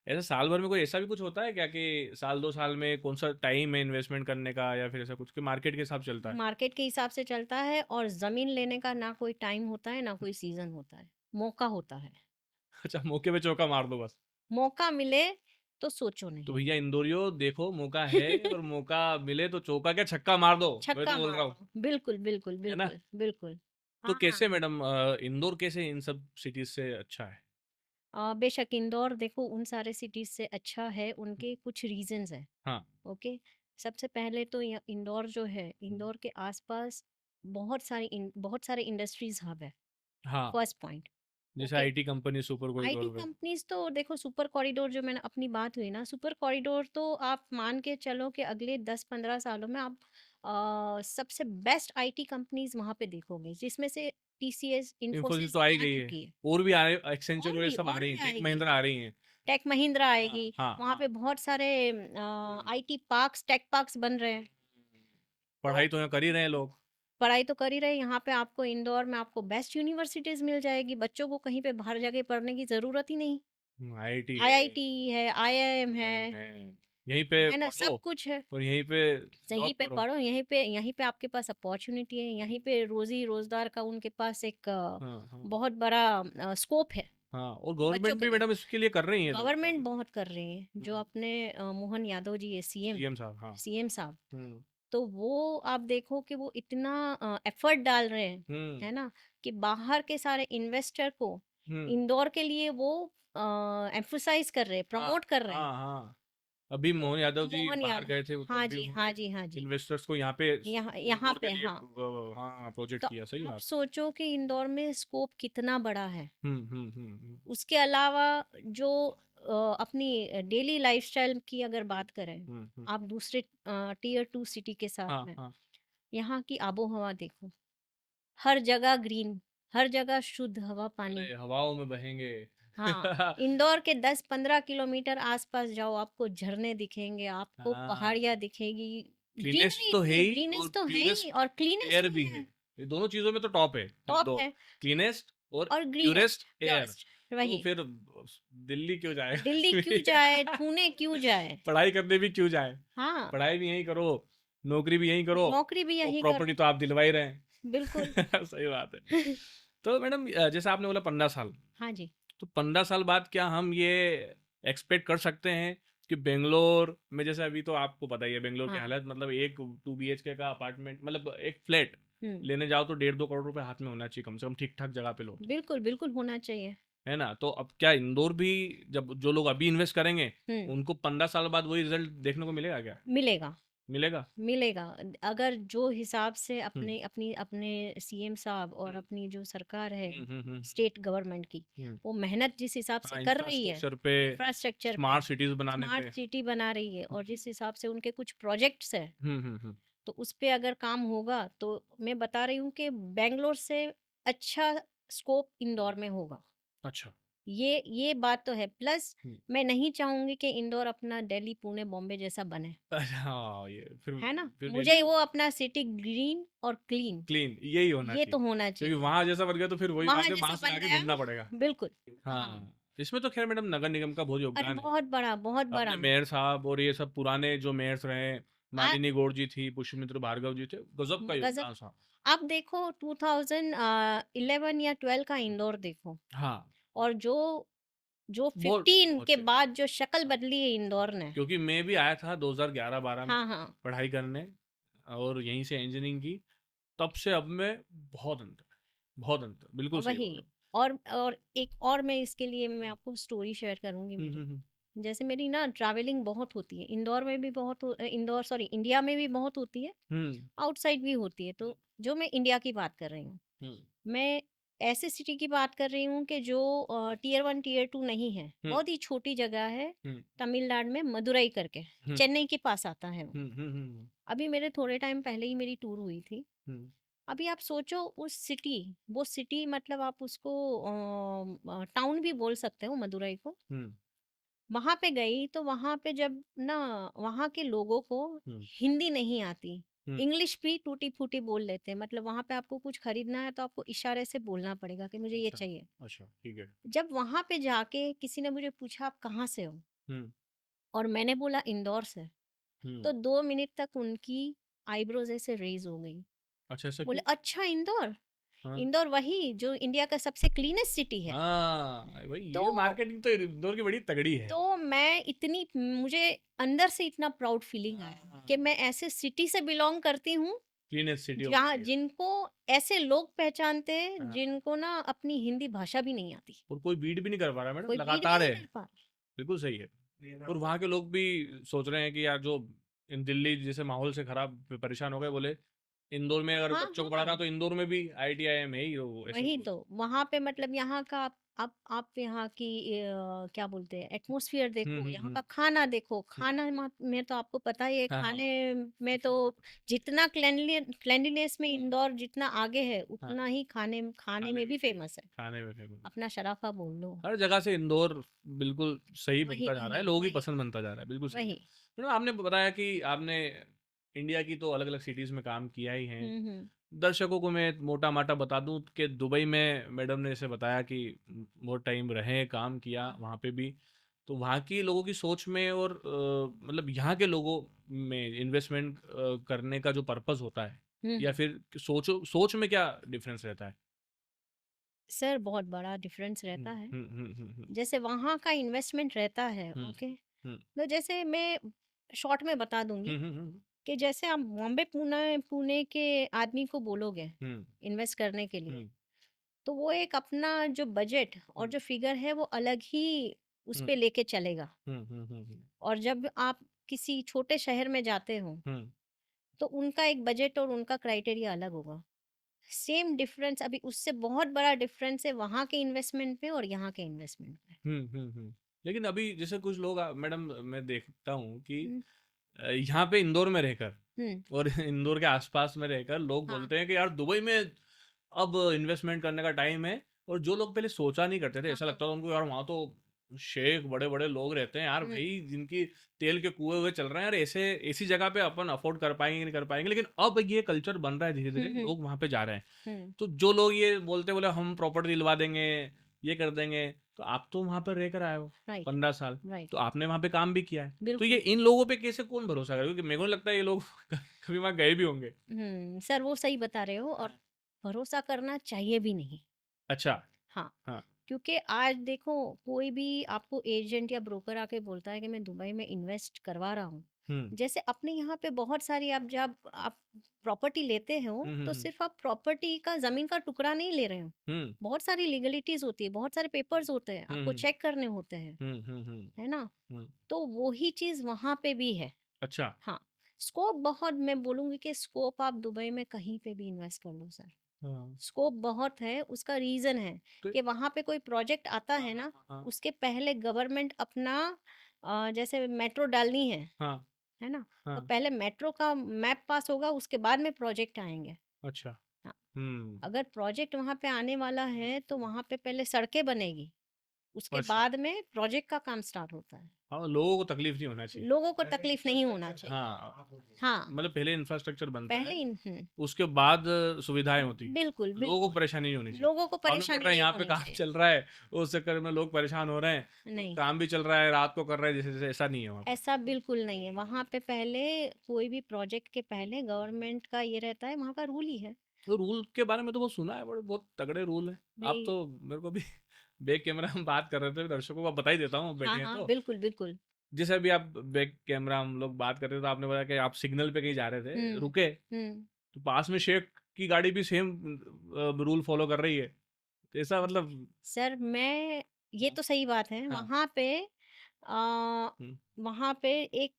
ऐसा साल भर में कोई ऐसा भी कुछ होता है क्या कि साल 2 साल में कौन सा टाइम है इन्वेस्टमेंट करने का, या फिर ऐसा कुछ कि मार्केट के हिसाब से चलता है? मार्केट के हिसाब से चलता है, और ज़मीन लेने का ना कोई टाइम होता है, ना कोई सीज़न होता है। मौका होता है। अच्छा, मौके पे चौका मार दो बस। मौका मिले तो सोचो तो नहीं। भैया इंदौरियो देखो, मौका है और मौका मिले तो चौका क्या छक्का मार दो, मैं तो छक्का बोल मार रहा हूँ। दो। बिल्कुल, बिल्कुल, है ना? बिल्कुल, बिल्कुल। तो हाँ। कैसे मैडम इंदौर कैसे इन सब सिटीज से अच्छा है? बेशक इंदौर देखो उन सारे सिटीज़ से अच्छा है, उनके कुछ रीज़न्स हैं। हाँ। ओके, सबसे पहले तो इंदौर जो है, हम्म, इंदौर के आसपास बहुत सारे इंडस्ट्रीज़ हब है। हाँ। First point. जैसे okay, IT company super IT corridor पे। कंपनीज तो देखो, सुपर कॉरिडोर जो मैंने अपनी बात हुई ना, सुपर कॉरिडोर तो आप मान के चलो कि अगले 10-15 सालों में आप सबसे बेस्ट आईटी कंपनीज वहां पे देखोगे, जिसमें से टीसीएस, इन्फोसिस इन्फोसिस तो आ ही आ गई है। चुकी है। और भी आ रहे, एक्सेंचर वगैरह सब आ और रही भी हैं, टेक आएगी। महिंद्रा आ रही हैं। टेक महिंद्रा हाँ, आएगी। हाँ, वहां हाँ। पे बहुत सारे आईटी पार्क्स, टेक पार्क्स बन रहे हैं। तो पढ़ाई तो यहाँ कर ही रहे हैं लोग। पढ़ाई तो कर ही रहे हैं। यहाँ पे आपको इंदौर में आपको बेस्ट यूनिवर्सिटीज मिल जाएगी, बच्चों को कहीं पे बाहर जाके पढ़ने की जरूरत ही नहीं। आईआईटी है, आईआईटी है, आईआईएम IIM है है। यहीं पे है ना, सब पढ़ो कुछ है। और यहीं पे यहीं जॉब पे करो। पढ़ो, यहीं पे आपके पास अपॉर्चुनिटी है, यहीं पे रोजी रोजगार का उनके पास एक हाँ, हाँ, बहुत बड़ा स्कोप है हाँ। और बच्चों गवर्नमेंट के भी लिए। मैडम इसके लिए कर रही है तो मतलब। गवर्नमेंट बहुत कर रही है, जो अपने मोहन यादव जी है, सीएम, सीएम साहब, हाँ। सीएम साहब। हम्म, तो वो आप देखो कि वो इतना एफर्ट डाल रहे हैं, हम्म, है ना, कि बाहर के सारे इन्वेस्टर को हम्म। इंदौर के लिए वो एम्फसाइज कर रहे हैं, हाँ, प्रमोट कर रहे हैं। हाँ, हाँ। अभी मोहन यादव जी मोहन बाहर यादव, गए थे, तब हाँ भी जी, हाँ उन्होंने जी, हाँ जी। इन्वेस्टर्स को यहाँ पे यहाँ यहाँ इंदौर के पे, लिए हाँ। हाँ प्रोजेक्ट तो किया, सही आप बात। सोचो कि इंदौर में स्कोप कितना बड़ा है। हम्म। उसके अलावा जो अपनी डेली लाइफस्टाइल की अगर बात करें, हम्म। आप दूसरे टीयर टू सिटी के साथ हाँ, में, हाँ। यहाँ की आबो हवा देखो, हर जगह ग्रीन, हर जगह शुद्ध हवा पानी। अरे हवाओं में बहेंगे। हाँ, इंदौर के 10-15 किलोमीटर आसपास जाओ, आपको झरने दिखेंगे, आपको हाँ, पहाड़ियाँ दिखेगी, क्लीनेस्ट ग्रीनरी तो है इतनी, ही और ग्रीनेस तो है ही प्यूरेस्ट और क्लीनेस्ट एयर भी भी है। है, ये दोनों चीज़ों में तो टॉप है टॉप इंदौर, है क्लीनेस्ट और और ग्रीनेस्ट, प्यूरेस्ट एयर। प्योरेस्ट तो वही। फिर दिल्ली क्यों जाए दिल्ली क्यों आदमी? जाए, पुणे क्यों जाए? पढ़ाई करने भी क्यों जाए? हाँ, पढ़ाई भी यहीं करो, नौकरी भी यहीं करो नौकरी भी और यहीं प्रॉपर्टी करो, तो आप दिलवा ही रहे हैं। बिल्कुल। सही बात है। तो मैडम जैसे आपने बोला 15 साल, हाँ जी, तो 15 साल बाद क्या हम ये एक्सपेक्ट कर सकते हैं कि बेंगलोर में, जैसे अभी तो आपको पता ही है बेंगलोर की हाँ, हालत, मतलब एक 2 BHK का अपार्टमेंट, मतलब एक फ्लैट हुँ, लेने जाओ तो 1.5-2 करोड़ रुपए हाथ में होना चाहिए कम से कम, ठीक ठाक जगह पे लो, बिल्कुल, बिल्कुल होना चाहिए। है ना? तो अब क्या इंदौर भी, जब जो लोग अभी इन्वेस्ट करेंगे हुँ, उनको 15 साल बाद वही रिजल्ट देखने को मिलेगा क्या? मिलेगा। मिलेगा? मिलेगा। अगर जो हिसाब से हम्म अपने सीएम साहब और हम्म अपनी जो सरकार है, हम्म। स्टेट गवर्नमेंट की, हम्म। वो मेहनत जिस हिसाब से हाँ, कर रही है, इंफ्रास्ट्रक्चर पे, इंफ्रास्ट्रक्चर पे, स्मार्ट सिटीज बनाने पे। स्मार्ट सिटी बना रही है और जिस हिसाब से उनके कुछ प्रोजेक्ट्स हैं, हम्म। तो उस पे अगर काम होगा, तो मैं बता रही हूँ कि बैंगलोर से अच्छा स्कोप इंदौर में होगा। अच्छा। ये बात तो है। प्लस हम्म। मैं नहीं चाहूँगी कि इंदौर अपना दिल्ली, पुणे, बॉम्बे जैसा बने। अच्छा, हाँ, ये है ना? फिर मुझे डेली वो अपना सिटी ग्रीन और क्लीन, क्लीन यही होना ये चाहिए, तो होना क्योंकि चाहिए। वहां जैसा बन गया तो फिर वही वहाँ बात है, जैसा वहां से बन आके गया, ढूंढना पड़ेगा। बिल्कुल। हाँ, हाँ, इसमें तो खैर मैडम नगर निगम का बहुत अरे योगदान है। बहुत बड़ा, बहुत अपने बड़ा। मेयर साहब और ये सब पुराने जो मेयर्स रहे, आ मालिनी गौड़ जी थी, पुष्पमित्र भार्गव जी थे, गजब का गज़ब। योगदान था। आप देखो 2011 या 12 का इंदौर देखो हाँ, और जो जो बहुत 15 बहुत के चेंज। बाद जो शक्ल बदली है इंदौर ने। क्योंकि मैं भी आया था 2011-12 में हाँ, हाँ, पढ़ाई करने, और यहीं से इंजीनियरिंग की, तब से अब में बहुत अंतर है, बहुत अंतर, बिल्कुल सही वही। बोल रहे और एक और मैं इसके लिए मैं आपको स्टोरी शेयर करूँगी हो। मेरी। जैसे मेरी ना ट्रैवलिंग बहुत होती है, इंदौर में भी इंदौर सॉरी इंडिया में भी बहुत होती है, हम्म आउटसाइड भी होती है। तो जो मैं इंडिया की बात कर रही हूँ, हम्म मैं ऐसे सिटी की बात कर रही हूँ कि जो टियर 1 टियर 2 नहीं है, हम्म बहुत ही छोटी जगह है, हम्म तमिलनाडु में मदुरई करके, हम्म चेन्नई के पास आता है वो। हम्म हम्म हम्म अभी मेरे थोड़े टाइम पहले ही मेरी टूर हुई थी। हम्म अभी आप सोचो वो सिटी मतलब आप उसको टाउन भी बोल सकते हो मदुरई को। हम्म वहाँ पे गई तो वहाँ पे जब ना वहाँ के लोगों को हम्म हिंदी नहीं आती, हम्म। इंग्लिश भी टूटी-फूटी बोल लेते हैं। मतलब वहाँ पे आपको कुछ खरीदना है तो आपको इशारे से बोलना पड़ेगा कि मुझे ये अच्छा, चाहिए। अच्छा, ठीक है। जब वहाँ पे जाके किसी ने मुझे पूछा आप कहाँ से हो? हम्म और मैंने बोला इंदौर से, हम्म। तो 2 मिनट तक उनकी आईब्रोज़ ऐसे रेज़ हो गई। अच्छा, ऐसा बोले क्यों? अच्छा इंदौर? हाँ इंदौर वही जो इंडिया का सबसे क्लीनेस्ट सिटी है। हाँ, भाई तो ये मार्केटिंग तो इंदौर की बड़ी तगड़ी है। मुझे अंदर से इतना प्राउड फीलिंग आया कि मैं ऐसे सिटी से बिलॉन्ग करती हूँ क्लीनेस्ट सिटी ऑफ जहाँ इंडिया। जिनको ऐसे लोग पहचानते हैं हाँ, जिनको ना अपनी हिंदी भाषा भी नहीं आती, और कोई बीट भी नहीं कर पा रहा मैडम, कोई बीट भी लगातार नहीं है। कर पा रहा। बिल्कुल सही है। और वहाँ के लोग भी सोच रहे हैं कि यार, जो इन दिल्ली जैसे माहौल से खराब परेशान हो गए, बोले इंदौर में अगर हाँ, बच्चों को पढ़ाना हाँ। तो इंदौर में भी IITIM है ही, वो ऐसे वही बोल। तो, वहाँ पे मतलब यहाँ का आप यहाँ की क्या बोलते हैं एटमॉस्फेयर देखो, यहाँ का खाना देखो, हम्म, खाना में तो आपको पता ही है, हाँ हाँ खाने में तो जितना क्लेanलीनेस में इंदौर जितना आगे है, हाँ। उतना ही खाने खाने खाने में भी फेमस है। खाने में फेमस। अपना शराफा बोल लो। हर जगह से इंदौर बिल्कुल सही वही, बनता जा रहा है, वही, लोगों की वही, पसंद बनता जा रहा है, बिल्कुल सही है। वही। मैडम आपने बताया कि आपने इंडिया की तो अलग अलग सिटीज में काम किया ही है। हम्म। दर्शकों को मैं मोटा माटा बता दूं कि दुबई में मैडम ने जैसे बताया कि बहुत टाइम रहे, काम किया वहाँ पे भी, तो वहाँ की लोगों की सोच में और मतलब यहाँ के लोगों में इन्वेस्टमेंट करने का जो पर्पस होता है, या हम्म। फिर सोच में क्या डिफरेंस रहता है? सर बहुत बड़ा डिफरेंस हम्म रहता है। हम्म हम्म हम्म जैसे वहाँ का इन्वेस्टमेंट रहता है, हम्म ओके। हम्म तो जैसे मैं शॉर्ट में बता दूंगी हम्म हम्म कि जैसे आप बॉम्बे पुणे पुणे के आदमी को बोलोगे हम्म इन्वेस्ट करने के लिए, हम्म तो वो एक अपना जो बजट और हम्म जो फिगर है वो अलग ही उस हम्म पे लेके चलेगा। हम्म हम्म हम्म और जब आप किसी छोटे शहर में जाते हो हम्म तो उनका एक बजट और उनका क्राइटेरिया अलग होगा। सेम डिफरेंस अभी उससे बहुत बड़ा डिफरेंस है वहाँ के इन्वेस्टमेंट में और यहाँ के इन्वेस्टमेंट में। लेकिन अभी जैसे कुछ लोग मैडम मैं देखता हूँ कि हम्म। यहाँ पे इंदौर में रहकर हम्म। और इंदौर के आसपास में रहकर लोग हाँ, बोलते हैं कि यार दुबई में अब इन्वेस्टमेंट करने का टाइम है, और जो लोग पहले सोचा नहीं करते थे, हाँ, ऐसा हाँ। लगता था उनको, यार वहाँ तो शेख बड़े-बड़े लोग रहते हैं यार, हुँ, भाई जिनकी तेल के कुएँ वुए चल रहे हैं यार, ऐसे ऐसी जगह पे अपन अफोर्ड कर पाएँगे नहीं कर पाएँगे। लेकिन अब ये कल्चर बन रहा है हुँ, धीरे-धीरे, हुँ, लोग वहाँ पे जा रहे हैं। हुँ। तो जो लोग ये बोलते बोले हम प्रॉपर्टी दिलवा देंगे, ये कर देंगे, तो आप तो वहाँ पर रह कर आए हो राइट, 15 साल, राइट। तो आपने वहाँ पे काम भी किया है। तो ये बिल्कुल। इन लोगों पे कैसे कौन भरोसा करे? क्योंकि मेरे को नहीं लगता ये लोग कभी वहाँ गए भी होंगे। सर वो सही बता रहे हो और भरोसा करना चाहिए भी नहीं। अच्छा, हाँ, हाँ। क्योंकि आज देखो कोई भी आपको एजेंट या ब्रोकर आके बोलता है कि मैं दुबई में इन्वेस्ट करवा रहा हूँ। हुँ। जैसे अपने यहाँ पे बहुत सारी आप जब आप प्रॉपर्टी लेते हो हुँ, हुँ, तो हुँ। सिर्फ आप प्रॉपर्टी का ज़मीन का टुकड़ा नहीं ले रहे हो। हुँ। बहुत सारी लीगलिटीज़ होती है, बहुत सारे पेपर्स होते हैं, हुँ, आपको हुँ। चेक करने होते हैं, हुँ, हुँ, हुँ, है ना? हुँ। तो वही चीज़ वहाँ पे भी है। अच्छा। हाँ, स्कोप बहुत मैं बोलूँगी कि स्कोप आप दुबई में कहीं पे भी इन्वेस्ट कर लो सर। हाँ। स्कोप बहुत है, उसका रीज़न है तो कि वहाँ पे कोई प्रोजेक्ट आता हाँ, है हाँ, ना, हाँ, हाँ। उसके पहले गवर्नमेंट अपना जैसे मेट्रो डालनी हाँ, है ना? तो हाँ। पहले मेट्रो का मैप पास होगा, उसके बाद में प्रोजेक्ट आएँगे। अच्छा। हाँ, हुँ। अगर प्रोजेक्ट वहाँ पे आने वाला है, तो वहाँ पे पहले सड़कें बनेगी, उसके अच्छा। बाद में प्रोजेक्ट का काम स्टार्ट होता है। हाँ, लोगों को तकलीफ नहीं होना चाहिए। लोगों को तकलीफ नहीं होना चाहिए। हाँ, हाँ, मतलब पहले इंफ्रास्ट्रक्चर बनता पहले है, इन उसके बाद सुविधाएँ होती हैं। बिल्कुल, लोगों को बिल्कुल। परेशानी नहीं होनी चाहिए। लोगों को मालूम पड़ परेशानी रहा है नहीं यहाँ पे होनी काम चाहिए। चल रहा है, उस चक्कर में लोग परेशान हो रहे हैं, नहीं। काम भी चल रहा है, रात को कर रहे हैं जैसे-जैसे, ऐसा नहीं है वहाँ पे। ऐसा बिल्कुल नहीं है। वहाँ पे पहले कोई भी प्रोजेक्ट के पहले गवर्नमेंट का ये रहता है, वहाँ का रूल ही है। तो रूल के बारे में तो बहुत सुना है, बड़े बहुत तगड़े रूल हैं। आप भई तो मेरे को भी बैक कैमरा हम बात कर रहे थे, दर्शकों को बता ही देता हूँ, हाँ, बैठे हैं हाँ, तो। बिल्कुल, बिल्कुल। जैसे अभी आप बैक कैमरा हम लोग बात कर रहे थे, तो आपने बताया कि आप सिग्नल पे कहीं जा रहे थे, हुँ, रुके, हुँ। तो पास में शेख की गाड़ी भी सेम रूल फॉलो कर रही है। तो ऐसा मतलब सर मैं ये हाँ, तो सही बात है। हाँ, हुँ, वहाँ पे एक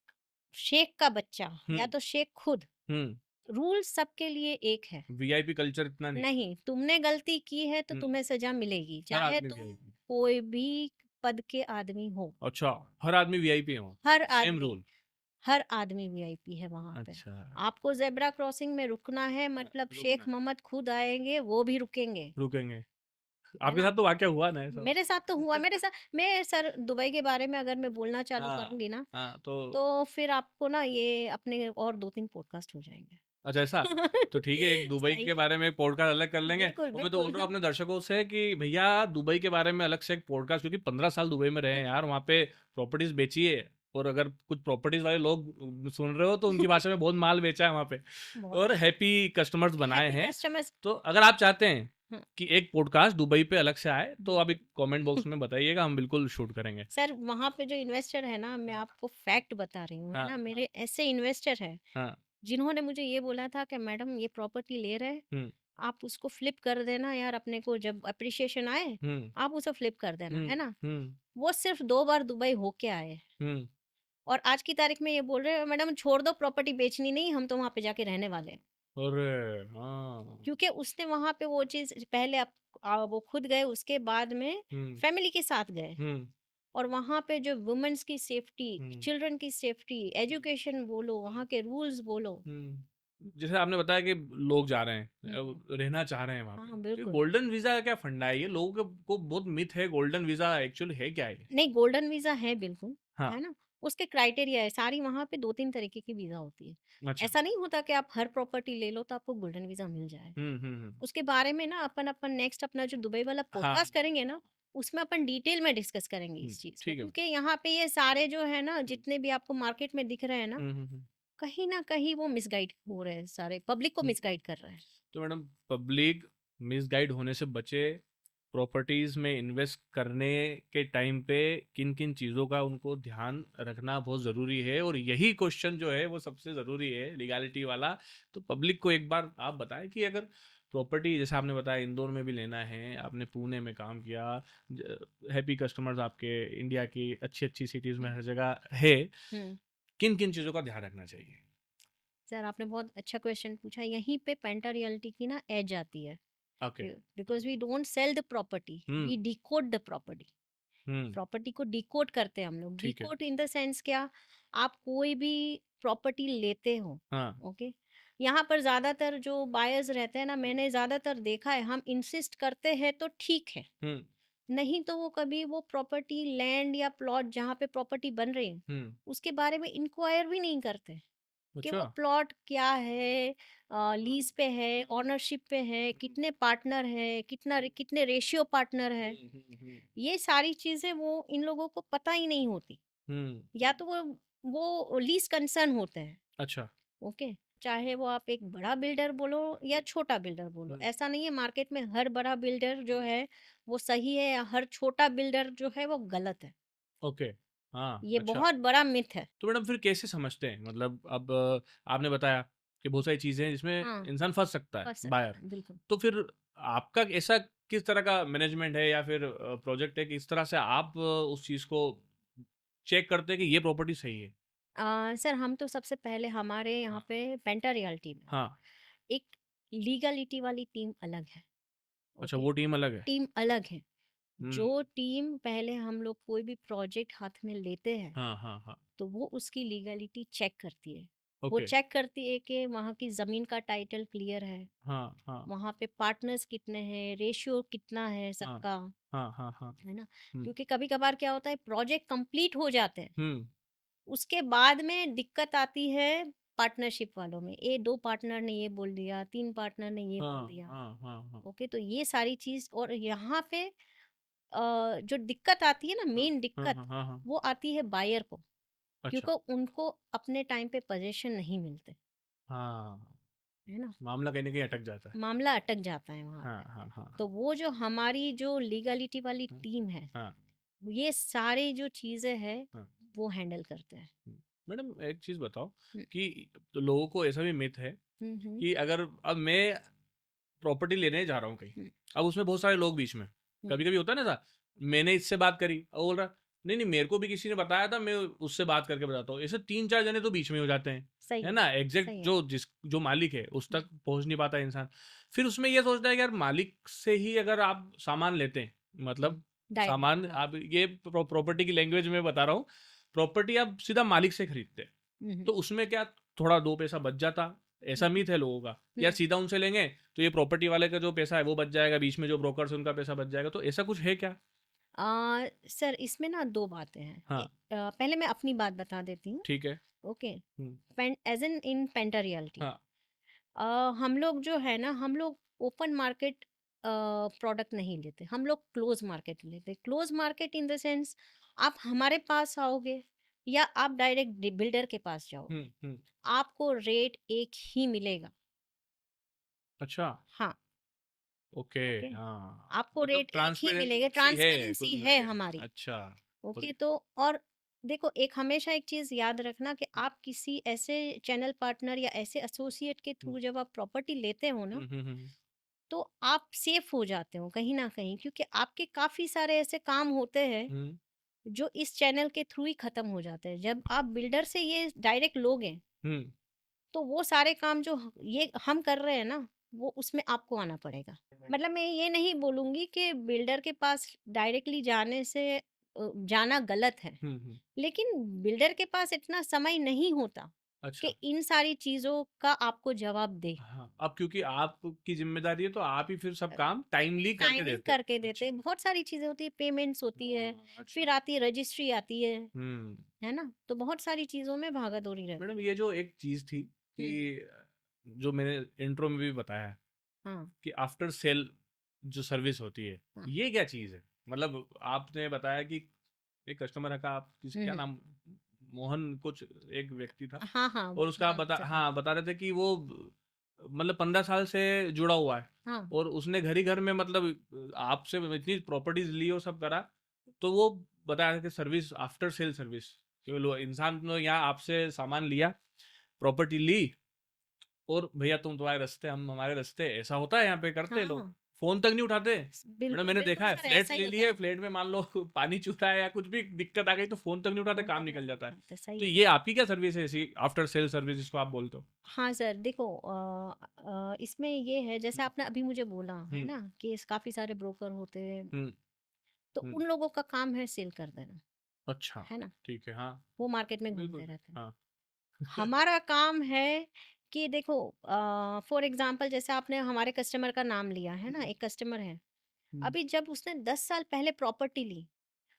शेख का बच्चा हुँ, या तो शेख खुद, हुँ। रूल सबके लिए एक है। वीआईपी कल्चर इतना नहीं। नहीं, तुमने गलती की है तो हुँ, तुम्हें सज़ा मिलेगी, हर चाहे आदमी तुम वीआईपी। कोई भी पद के आदमी हो। अच्छा, हर आदमी वीआईपी है वहाँ, हर सेम आदमी रूल। हर आदमी वीआईपी है वहाँ पे। अच्छा, आपको ज़ेब्रा क्रॉसिंग में रुकना है मतलब रुकना शेख है, मोहम्मद खुद आएँगे, वो भी रुकेंगे, रुकेंगे। है आपके ना? साथ तो वाक़या हुआ ना ऐसा? मेरे साथ तो हुआ मेरे साथ मैं सर दुबई के बारे में अगर मैं बोलना चालू हाँ, करूँगी ना, हाँ, तो तो फिर आपको ना ये अपने और 2-3 पॉडकास्ट हो जाएँगे। अच्छा ऐसा? तो ठीक है, एक दुबई सही के बारे में एक पॉडकास्ट अलग कर लेंगे। बिल्कुल, और मैं तो बोल बिल्कुल। रहा हूँ अपने दर्शकों से कि भैया दुबई के बारे में अलग से एक पॉडकास्ट, क्योंकि 15 साल दुबई में रहे हैं यार, वहाँ पे प्रॉपर्टीज़ बेची है, और अगर कुछ प्रॉपर्टीज़ वाले लोग सुन रहे हो तो उनकी भाषा में बहुत माल बेचा है वहाँ पे, बहुत और हैप्पी कस्टमर्स बनाए हैप्पी हैं। कस्टमर्स तो अगर आप चाहते हैं हुँ, कि एक पॉडकास्ट दुबई पे अलग से आए, तो आप बिल्कुल। एक कमेंट बॉक्स में बताइएगा, हम बिल्कुल शूट करेंगे। सर वहाँ पे जो इन्वेस्टर है ना, मैं आपको फैक्ट बता रही हूँ, है हाँ, ना? मेरे ऐसे इन्वेस्टर हैं, हाँ। जिन्होंने मुझे ये बोला था कि मैडम ये प्रॉपर्टी ले रहे हैं, हुँ, आप उसको फ्लिप कर देना यार अपने को जब एप्रिसिएशन आए, हुँ, आप उसे फ्लिप कर देना, हुँ, है ना? हुँ, वो सिर्फ़ 2 बार दुबई होके आए हुँ। और आज की तारीख में ये बोल रहे हैं मैडम छोड़ दो प्रॉपर्टी बेचनी नहीं, हम तो वहाँ पे जाके रहने वाले हैं। अरे! हाँ। क्योंकि उसने वहाँ पे वो चीज़ पहले वो खुद गए उसके बाद में हुँ, फैमिली के साथ गए हुँ, और वहाँ पे जो वुमेन्स की सेफ्टी, हुँ। चिल्ड्रन की सेफ्टी, एजुकेशन बोलो, वहाँ के रूल्स बोलो। हुँ। जैसे आपने बताया कि लोग जा रहे हैं, हुँ। रहना चाह रहे हैं वहाँ पे। हाँ, ये बिल्कुल। गोल्डन वीज़ा का क्या फंडा है? ये लोगों को बहुत मिथ है, गोल्डन वीज़ा एक्चुअली है क्या ये? नहीं गोल्डन वीज़ा है बिल्कुल, हाँ, है ना? उसके क्राइटेरिया है, सारी वहाँ पे 2-3 तरीके की वीज़ा होती है। अच्छा। ऐसा नहीं होता कि आप हर प्रॉपर्टी ले लो तो आपको गोल्डन वीज़ा मिल जाए। हुँ, हुँ, हुँ। उसके बारे में ना अपन अपन नेक्स्ट अपना जो दुबई वाला हाँ, पॉडकास्ट करेंगे ना, उसमें अपन डिटेल में डिस्कस करेंगे हुँ, इस चीज़ को। ठीक है। क्योंकि यहाँ पे ये सारे जो है ना, जितने भी आपको मार्केट में दिख रहे हैं ना, हुँ, हुँ, हुँ, कहीं न कहीं वो मिसगाइड हो रहे हैं सारे, पब्लिक को हुँ। मिसगाइड कर रहे हैं। तो मैडम पब्लिक मिसगाइड होने से बचे, प्रॉपर्टीज़ में इन्वेस्ट करने के टाइम पे किन-किन चीज़ों का उनको ध्यान रखना बहुत ज़रूरी है, और यही क्वेश्चन जो है वो सबसे ज़रूरी है लीगैलिटी वाला। तो पब्लिक को एक बार आप बताएँ कि अगर प्रॉपर्टी जैसे आपने बताया इंदौर में भी लेना है, आपने पुणे में काम किया, हैप्पी कस्टमर्स आपके इंडिया की अच्छी-अच्छी सिटीज़ में हुँ, हर जगह है, हुँ। किन-किन चीज़ों का ध्यान रखना चाहिए? सर आपने बहुत अच्छा क्वेश्चन पूछा। यहीं पे पेंटा रियल्टी की ना एज आती है। Okay. Because we don't sell the property, hmm, we decode the property. Hmm, property को डिकोड करते हैं हम लोग। ठीक है। डिकोड इन द सेंस क्या? आप कोई भी प्रॉपर्टी लेते हो, हाँ, ओके? यहाँ पर ज़्यादातर जो बायर्स रहते हैं ना, मैंने ज़्यादातर देखा है, हम इंसिस्ट करते हैं तो ठीक है, हुँ, नहीं तो वो कभी वो प्रॉपर्टी, लैंड या प्लॉट जहाँ पे प्रॉपर्टी बन रही है, हुँ। उसके बारे में इंक्वायर भी नहीं करते कि अच्छा। वो प्लॉट क्या है, लीज़ पे है, ओनरशिप पे है, कितने पार्टनर हैं, कितने रेशियो पार्टनर हैं। हुँ, हुँ, हुँ। ये सारी चीज़ें वो इन लोगों को पता ही नहीं होती। हुँ, या तो वो लीज़ कंसर्न होते हैं। अच्छा। ओके, चाहे वो आप एक बड़ा बिल्डर बोलो या छोटा बिल्डर बोलो, हुँ, ऐसा नहीं है मार्केट में हर बड़ा बिल्डर जो है वो सही है या हर छोटा बिल्डर जो है वो गलत है। ओके। हाँ, ये अच्छा। बहुत बड़ा मिथ है। तो मैडम फिर कैसे समझते हैं? मतलब अब आपने बताया कि बहुत सारी चीज़ें हैं जिसमें हाँ, इंसान फँस सकता है, फँस सकता बायर। है, बिल्कुल। तो फिर आपका ऐसा किस तरह का मैनेजमेंट है या फिर प्रोजेक्ट है कि इस तरह से आप उस चीज़ को चेक करते हैं कि ये प्रॉपर्टी सही है? सर, हम तो सबसे पहले हमारे यहाँ हाँ, पे पेंटर रियल्टी में हाँ। एक लीगलिटी वाली टीम अलग है। अच्छा, ओके, वो टीम अलग है। टीम अलग है। हुँ। जो टीम पहले हम लोग कोई भी प्रोजेक्ट हाथ में लेते हैं, हाँ, हाँ, हाँ। तो वो उसकी लीगलिटी चेक करती है। वो ओके। चेक करती है कि वहाँ की ज़मीन का टाइटल क्लियर है, हाँ, हाँ, वहाँ पे पार्टनर्स कितने हैं, रेशियो कितना है हाँ। सबका, हाँ, हाँ, हाँ। है ना? हुँ, क्योंकि कभी-कभार क्या होता है, प्रोजेक्ट कंप्लीट हो जाते हैं, हुँ। उसके बाद में दिक्कत आती है पार्टनरशिप वालों में। 2 पार्टनर ने ये बोल दिया, 3 पार्टनर ने ये बोल हाँ, दिया। हाँ, हाँ, हाँ। ओके, तो ये सारी चीज़ और यहाँ पे जो दिक्कत आती है ना, हाँ, मेन हाँ, दिक्कत, हाँ, हाँ, हाँ। वो आती है बायर को, अच्छा। क्योंकि उनको अपने टाइम पे पोज़ीशन नहीं मिलते, हाँ, है ना? मामला कहीं न कहीं अटक जाता है। मामला अटक जाता है वहाँ हाँ, पे। हाँ, हाँ, तो हाँ। वो जो हमारी जो लीगलिटी वाली हुँ, टीम है, हाँ, ये सारी जो चीज़ें हैं, हाँ। वो हैंडल करते हैं। हुँ। मैडम एक चीज़ बताओ हुँ, कि तो लोगों को ऐसा भी मिथ है हुँ, हुँ, कि अगर अब मैं प्रॉपर्टी लेने जा रहा हूँ कहीं, हुँ, अब उसमें बहुत सारे लोग बीच में, हुँ। कभी-कभी होता है ना ऐसा, मैंने इससे बात करी, वो बोल रहा, नहीं, नहीं मेरे को भी किसी ने बताया था, मैं उससे बात करके बताता हूँ। ऐसे 3-4 जने तो बीच में हो जाते हैं, सही है है, ना? एग्ज़ैक्ट सही है। जो मालिक है, उस हुँ, तक पहुँच नहीं पाता इंसान। फिर उसमें ये सोचता है कि यार मालिक से ही अगर आप सामान लेते हैं, मतलब डायरेक्ट। सामान आप ये प्रॉपर्टी की लैंग्वेज में बता रहा हूँ, प्रॉपर्टी आप सीधा मालिक से खरीदते हैं। हुँ, हुँ, तो उसमें क्या थोड़ा 2 पैसा बच जाता, हुँ, ऐसा मिथ है लोगों का। हुँ। यार सीधा उनसे लेंगे तो ये प्रॉपर्टी वाले का जो पैसा है वो बच जाएगा, बीच में जो ब्रोकर्स हैं उनका पैसा बच जाएगा, तो ऐसा कुछ है क्या? सर, इसमें ना 2 बातें हैं। हाँ, पहले मैं अपनी बात बता देती हूँ। ठीक है। Okay, hmm, as in painter realty, हाँ, अ, हम लोग जो है ना, हम लोग ओपन मार्केट प्रोडक्ट नहीं लेते, हम लोग क्लोज मार्केट लेते। Close market in the sense, आप हमारे पास आओगे या आप डायरेक्ट बिल्डर के पास हुँ, जाओगे, हुँ। आपको रेट एक ही मिलेगा। अच्छा, हाँ, ओके, ओके, हाँ। आपको मतलब रेट एक ही मिलेगा, ट्रांसपेरेंसी है कुल ट्रांसपेरेंसी मिला है के। हमारी। अच्छा, ओके, और तो और देखो, एक हमेशा एक चीज याद रखना कि आप किसी ऐसे चैनल पार्टनर या ऐसे एसोसिएट के हुँ, थ्रू जब आप प्रॉपर्टी लेते हो ना, हुँ, हुँ, हुँ, तो आप सेफ हो जाते हो कहीं ना कहीं, क्योंकि आपके काफी सारे ऐसे काम होते हैं हुँ, जो इस चैनल के थ्रू ही खत्म हो जाते हैं। जब आप बिल्डर से ये डायरेक्ट लोगे, हुँ, तो वो सारे काम जो ये हम कर रहे हैं ना, वो उसमें आपको आना पड़ेगा। मतलब मैं ये नहीं बोलूंगी कि बिल्डर के पास डायरेक्टली जाने से जाना गलत है, हुँ, हुँ। लेकिन बिल्डर के पास इतना समय नहीं होता कि अच्छा, इन सारी चीज़ों का आपको जवाब दे। हाँ, अब क्योंकि आपकी ज़िम्मेदारी है तो आप ही फिर सब काम टाइमली करके टाइमिंग देते हैं। करके देते अच्छा, हैं, बहुत सारी चीज़ें होती है, पेमेंट्स होती है, हाँ, अच्छा। फिर आती है रजिस्ट्री आती हुँ। है ना? तो बहुत सारी चीज़ों में भागा-दौड़ी रहती मैडम है। ये जो एक चीज़ थी कि हुँ, जो मैंने इंट्रो में भी बताया हाँ, कि आफ्टर सेल जो सर्विस होती है, हाँ। ये क्या चीज़ है? मतलब आपने बताया कि एक कस्टमर का आप किस हुँ, क्या हुँ। नाम मोहन कुछ एक व्यक्ति था हाँ, हाँ, और उसका आप नाम से था। बता रहे थे कि वो मतलब 15 साल से जुड़ा हुआ है हाँ, और उसने घर ही घर में मतलब आपसे इतनी प्रॉपर्टीज़ ली और सब करा, तो वो बता रहे थे सर्विस आफ्टर सेल सर्विस कि लो इंसान ने यहाँ आपसे सामान लिया, प्रॉपर्टी ली और भैया तुम तुम्हारे रास्ते हम हमारे रास्ते, ऐसा होता है यहाँ पे करते हैं लोग, हाँ। फोन तक नहीं उठाते। मैडम बिल्कुल, मैंने बिल्कुल देखा है सर, फ्लैट ऐसा ही ले होता लिए, है। फ्लैट में मान लो पानी चूता है या कुछ भी दिक्कत आ गई तो फोन तक नहीं उठाते, फ़ोन काम तक निकल नहीं जाता है। उठाते, सही तो है। ये आपकी क्या सर्विस है ऐसी आफ्टर सेल सर्विस जिसको आप बोलते हो? हाँ सर, देखो, इसमें ये है, जैसे हम्म, आपने अभी मुझे बोला, है हम्म, ना? कि काफ़ी सारे ब्रोकर होते हैं, हम्म, तो हम्म, उन लोगों का काम है सेल कर देना, अच्छा, है ना? ठीक है, हाँ, वो मार्केट में घूमते बिल्कुल, रहते हैं। हाँ। हमारा काम है कि देखो फॉर एग्जांपल जैसे आपने हमारे कस्टमर का नाम लिया है ना, एक कस्टमर है, हुँ, अभी जब उसने 10 साल पहले प्रॉपर्टी ली,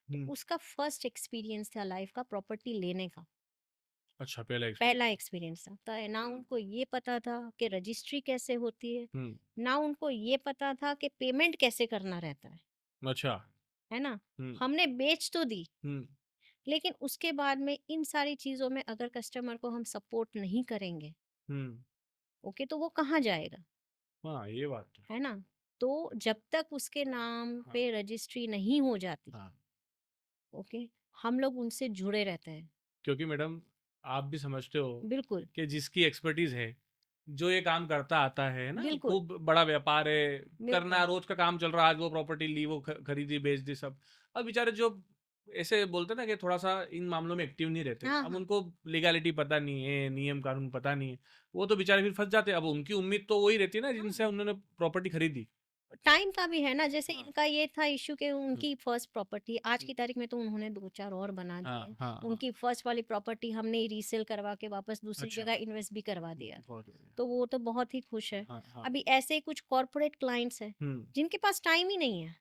तो हुँ। उसका फर्स्ट एक्सपीरियंस था लाइफ का प्रॉपर्टी लेने का, अच्छा, पहला पहला एक्सपीरियंस। एक्सपीरियंस था। तो ना उनको ये पता था कि रजिस्ट्री कैसे होती है, हुँ, ना उनको ये पता था कि पेमेंट कैसे करना रहता अच्छा। है ना? हुँ, हमने बेच तो दी, हुँ, लेकिन उसके बाद में इन सारी चीज़ों में अगर कस्टमर को हम सपोर्ट नहीं करेंगे, हुँ। ओके, तो वो कहाँ जाएगा? हाँ, ये बात तो है ना? तो जब तक उसके नाम हाँ, पे रजिस्ट्री नहीं हो जाती, हाँ। ओके, हम लोग उनसे जुड़े रहते हैं। क्योंकि मैडम आप भी समझते हो बिल्कुल, कि जिसकी एक्सपर्टीज़ है, जो ये काम करता आता है ना, बिल्कुल, खूब बड़ा व्यापार है, करना बिल्कुल। रोज़ का काम चल रहा है, आज वो प्रॉपर्टी ली, वो खरीदी, बेच दी सब। अब बेचारे जो ऐसे बोलते हैं ना कि थोड़ा-सा इन मामलों में एक्टिव नहीं रहते, हाँ, अब हाँ। उनको लीगैलिटी पता नहीं है, नियम-कानून पता नहीं है, वो तो बेचारे फिर फँस जाते हैं। अब उनकी उम्मीद तो वही रहती है ना हाँ, जिनसे उन्होंने प्रॉपर्टी खरीदी। टाइम का भी है ना, जैसे हाँ। इनका ये था इश्यू कि हुँ, उनकी फर्स्ट प्रॉपर्टी आज हुँ। की तारीख में तो उन्होंने 2-4 और बना दी हाँ, है। हाँ, हाँ। उनकी फर्स्ट वाली प्रॉपर्टी हमने रीसेल करवा के वापस दूसरी अच्छा, जगह इन्वेस्ट भी करवा दिया। बहुत बढ़िया। तो वो तो बहुत ही खुश है। हाँ, हाँ। अभी ऐसे ही कुछ कॉर्पोरेट क्लाइंट्स हैं, हुँ। जिनके पास टाइम ही नहीं है,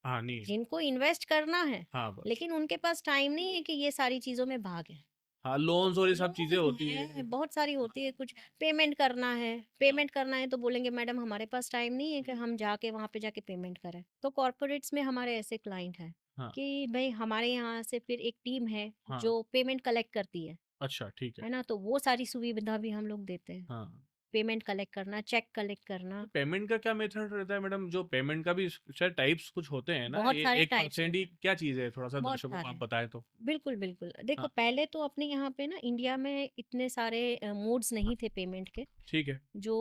हाँ, नहीं है। जिनको इन्वेस्ट करना है, हाँ, बस। लेकिन उनके पास टाइम नहीं है कि ये सारी चीज़ों में भागें। हाँ, तो लोन्स और ये सब चीज़ें लोन्स होती हैं, हैं। बहुत सारी होती है, कुछ हाँ, पेमेंट करना है तो बोलेंगे मैडम हमारे पास टाइम नहीं है कि हम जाके वहाँ पे जाके पेमेंट करें। तो कॉर्पोरेट्स में हमारे ऐसे क्लाइंट हैं हाँ, कि भई हमारे यहाँ से फिर एक टीम है हाँ। जो पेमेंट कलेक्ट करती अच्छा, ठीक है। है ना? तो वो सारी सुविधा भी हम लोग देते हैं। हाँ। पेमेंट कलेक्ट करना, चेक कलेक्ट करना, तो पेमेंट का क्या मेथड रहता है मैडम? जो पेमेंट का भी शायद टाइप्स कुछ होते हैं ना? बहुत ये सारे टाइप्स 1% होते ही हैं, क्या चीज़ है? थोड़ा-सा बहुत दर्शकों को सारे आप हैं। बताएँ तो? बिल्कुल, बिल्कुल। देखो हाँ, पहले तो अपने यहाँ पे ना इंडिया में इतने सारे मोड्स नहीं थे पेमेंट के। ठीक है। जो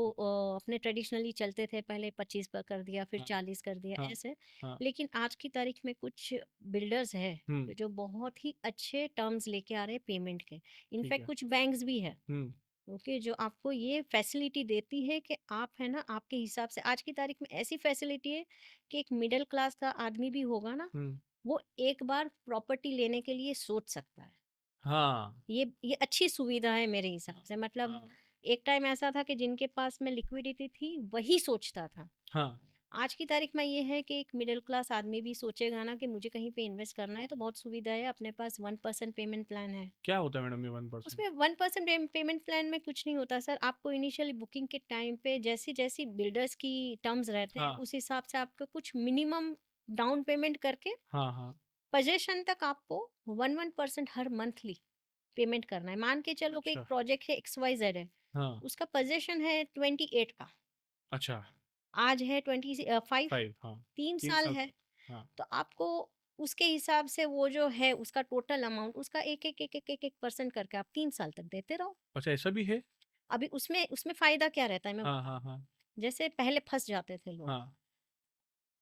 अपने ट्रेडिशनली चलते थे, पहले 25 पर कर दिया, फिर हाँ, 40 कर दिया, हाँ, ऐसे। हाँ। लेकिन आज की तारीख में कुछ बिल्डर्स हैं हुँ, जो बहुत ही अच्छे टर्म्स लेके आ रहे हैं पेमेंट के। ठीक इनफैक्ट है। कुछ बैंक्स भी है, हुँ, ओके, जो आपको ये फैसिलिटी देती है कि आप है ना आपके हिसाब से आज की तारीख में ऐसी फैसिलिटी है कि एक मिडिल क्लास का आदमी भी होगा ना, हुँ। वो एक बार प्रॉपर्टी लेने के लिए सोच सकता है। हाँ, ये अच्छी सुविधा है मेरे हिसाब हाँ, से, मतलब हाँ, एक टाइम ऐसा था कि जिनके पास में लिक्विडिटी थी वही सोचता था। हाँ। आज की तारीख में ये है कि एक मिडिल क्लास आदमी भी सोचेगा ना कि मुझे कहीं पे इन्वेस्ट करना है तो बहुत सुविधा है, अपने पास 1% पेमेंट प्लान है। क्या होता है मैडम ये 1%? उसमें 1% पेमेंट प्लान में कुछ नहीं होता सर, आपको इनिशियली बुकिंग के टाइम पे जैसी जैसी बिल्डर्स की टर्म्स रहते हैं हाँ, उस हिसाब से आपको कुछ मिनिमम डाउन पेमेंट करके हाँ, हाँ, पोजीशन तक आपको 1% हर मंथली पेमेंट करना है। मान के चलो कि एक अच्छा, प्रोजेक्ट है XYZ है, हाँ, उसका पोजीशन है 28 का, अच्छा, आज है 25, 5 हाँ, 3 3 साल साल है, तक, हाँ, तो आपको उसके हिसाब से वो जो है उसका टोटल अमाउंट उसका एक एक परसेंट करके आप 3 साल तक देते रहो। अच्छा ऐसा भी है? अभी उसमें उसमें फायदा क्या रहता है मैं हाँ, बताती हाँ, हाँ, हूँ। जैसे पहले फंस जाते थे लोग, हाँ,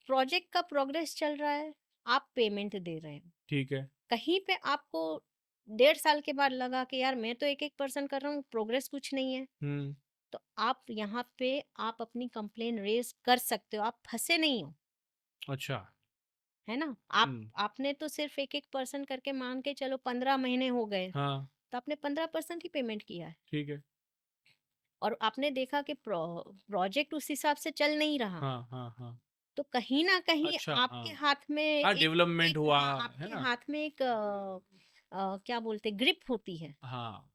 प्रोजेक्ट का प्रोग्रेस चल रहा है, आप पेमेंट दे रहे हो, ठीक है, कहीं पे आपको 1.5 साल के बाद लगा कि यार मैं तो एक परसेंट कर रहा हूँ, प्रोग्रेस कुछ नहीं है, हुँ, तो आप यहाँ पे आप अपनी कंप्लेन रेज कर सकते हो, आप फंसे नहीं हो, अच्छा, है ना? हुँ, आपने तो सिर्फ एक परसेंट करके मान के चलो 15 महीने हो गए, हाँ, तो आपने 15% ही पेमेंट किया है, ठीक है, और आपने देखा कि प्रोजेक्ट उस हिसाब से चल नहीं रहा, हाँ, हाँ, हाँ, तो कहीं ना कहीं अच्छा, आपके हाँ, हाथ में हाँ, एक डेवलपमेंट एक हुआ, हाँ, है आपके ना? हाथ में एक क्या बोलते ग्रिप होती हाँ,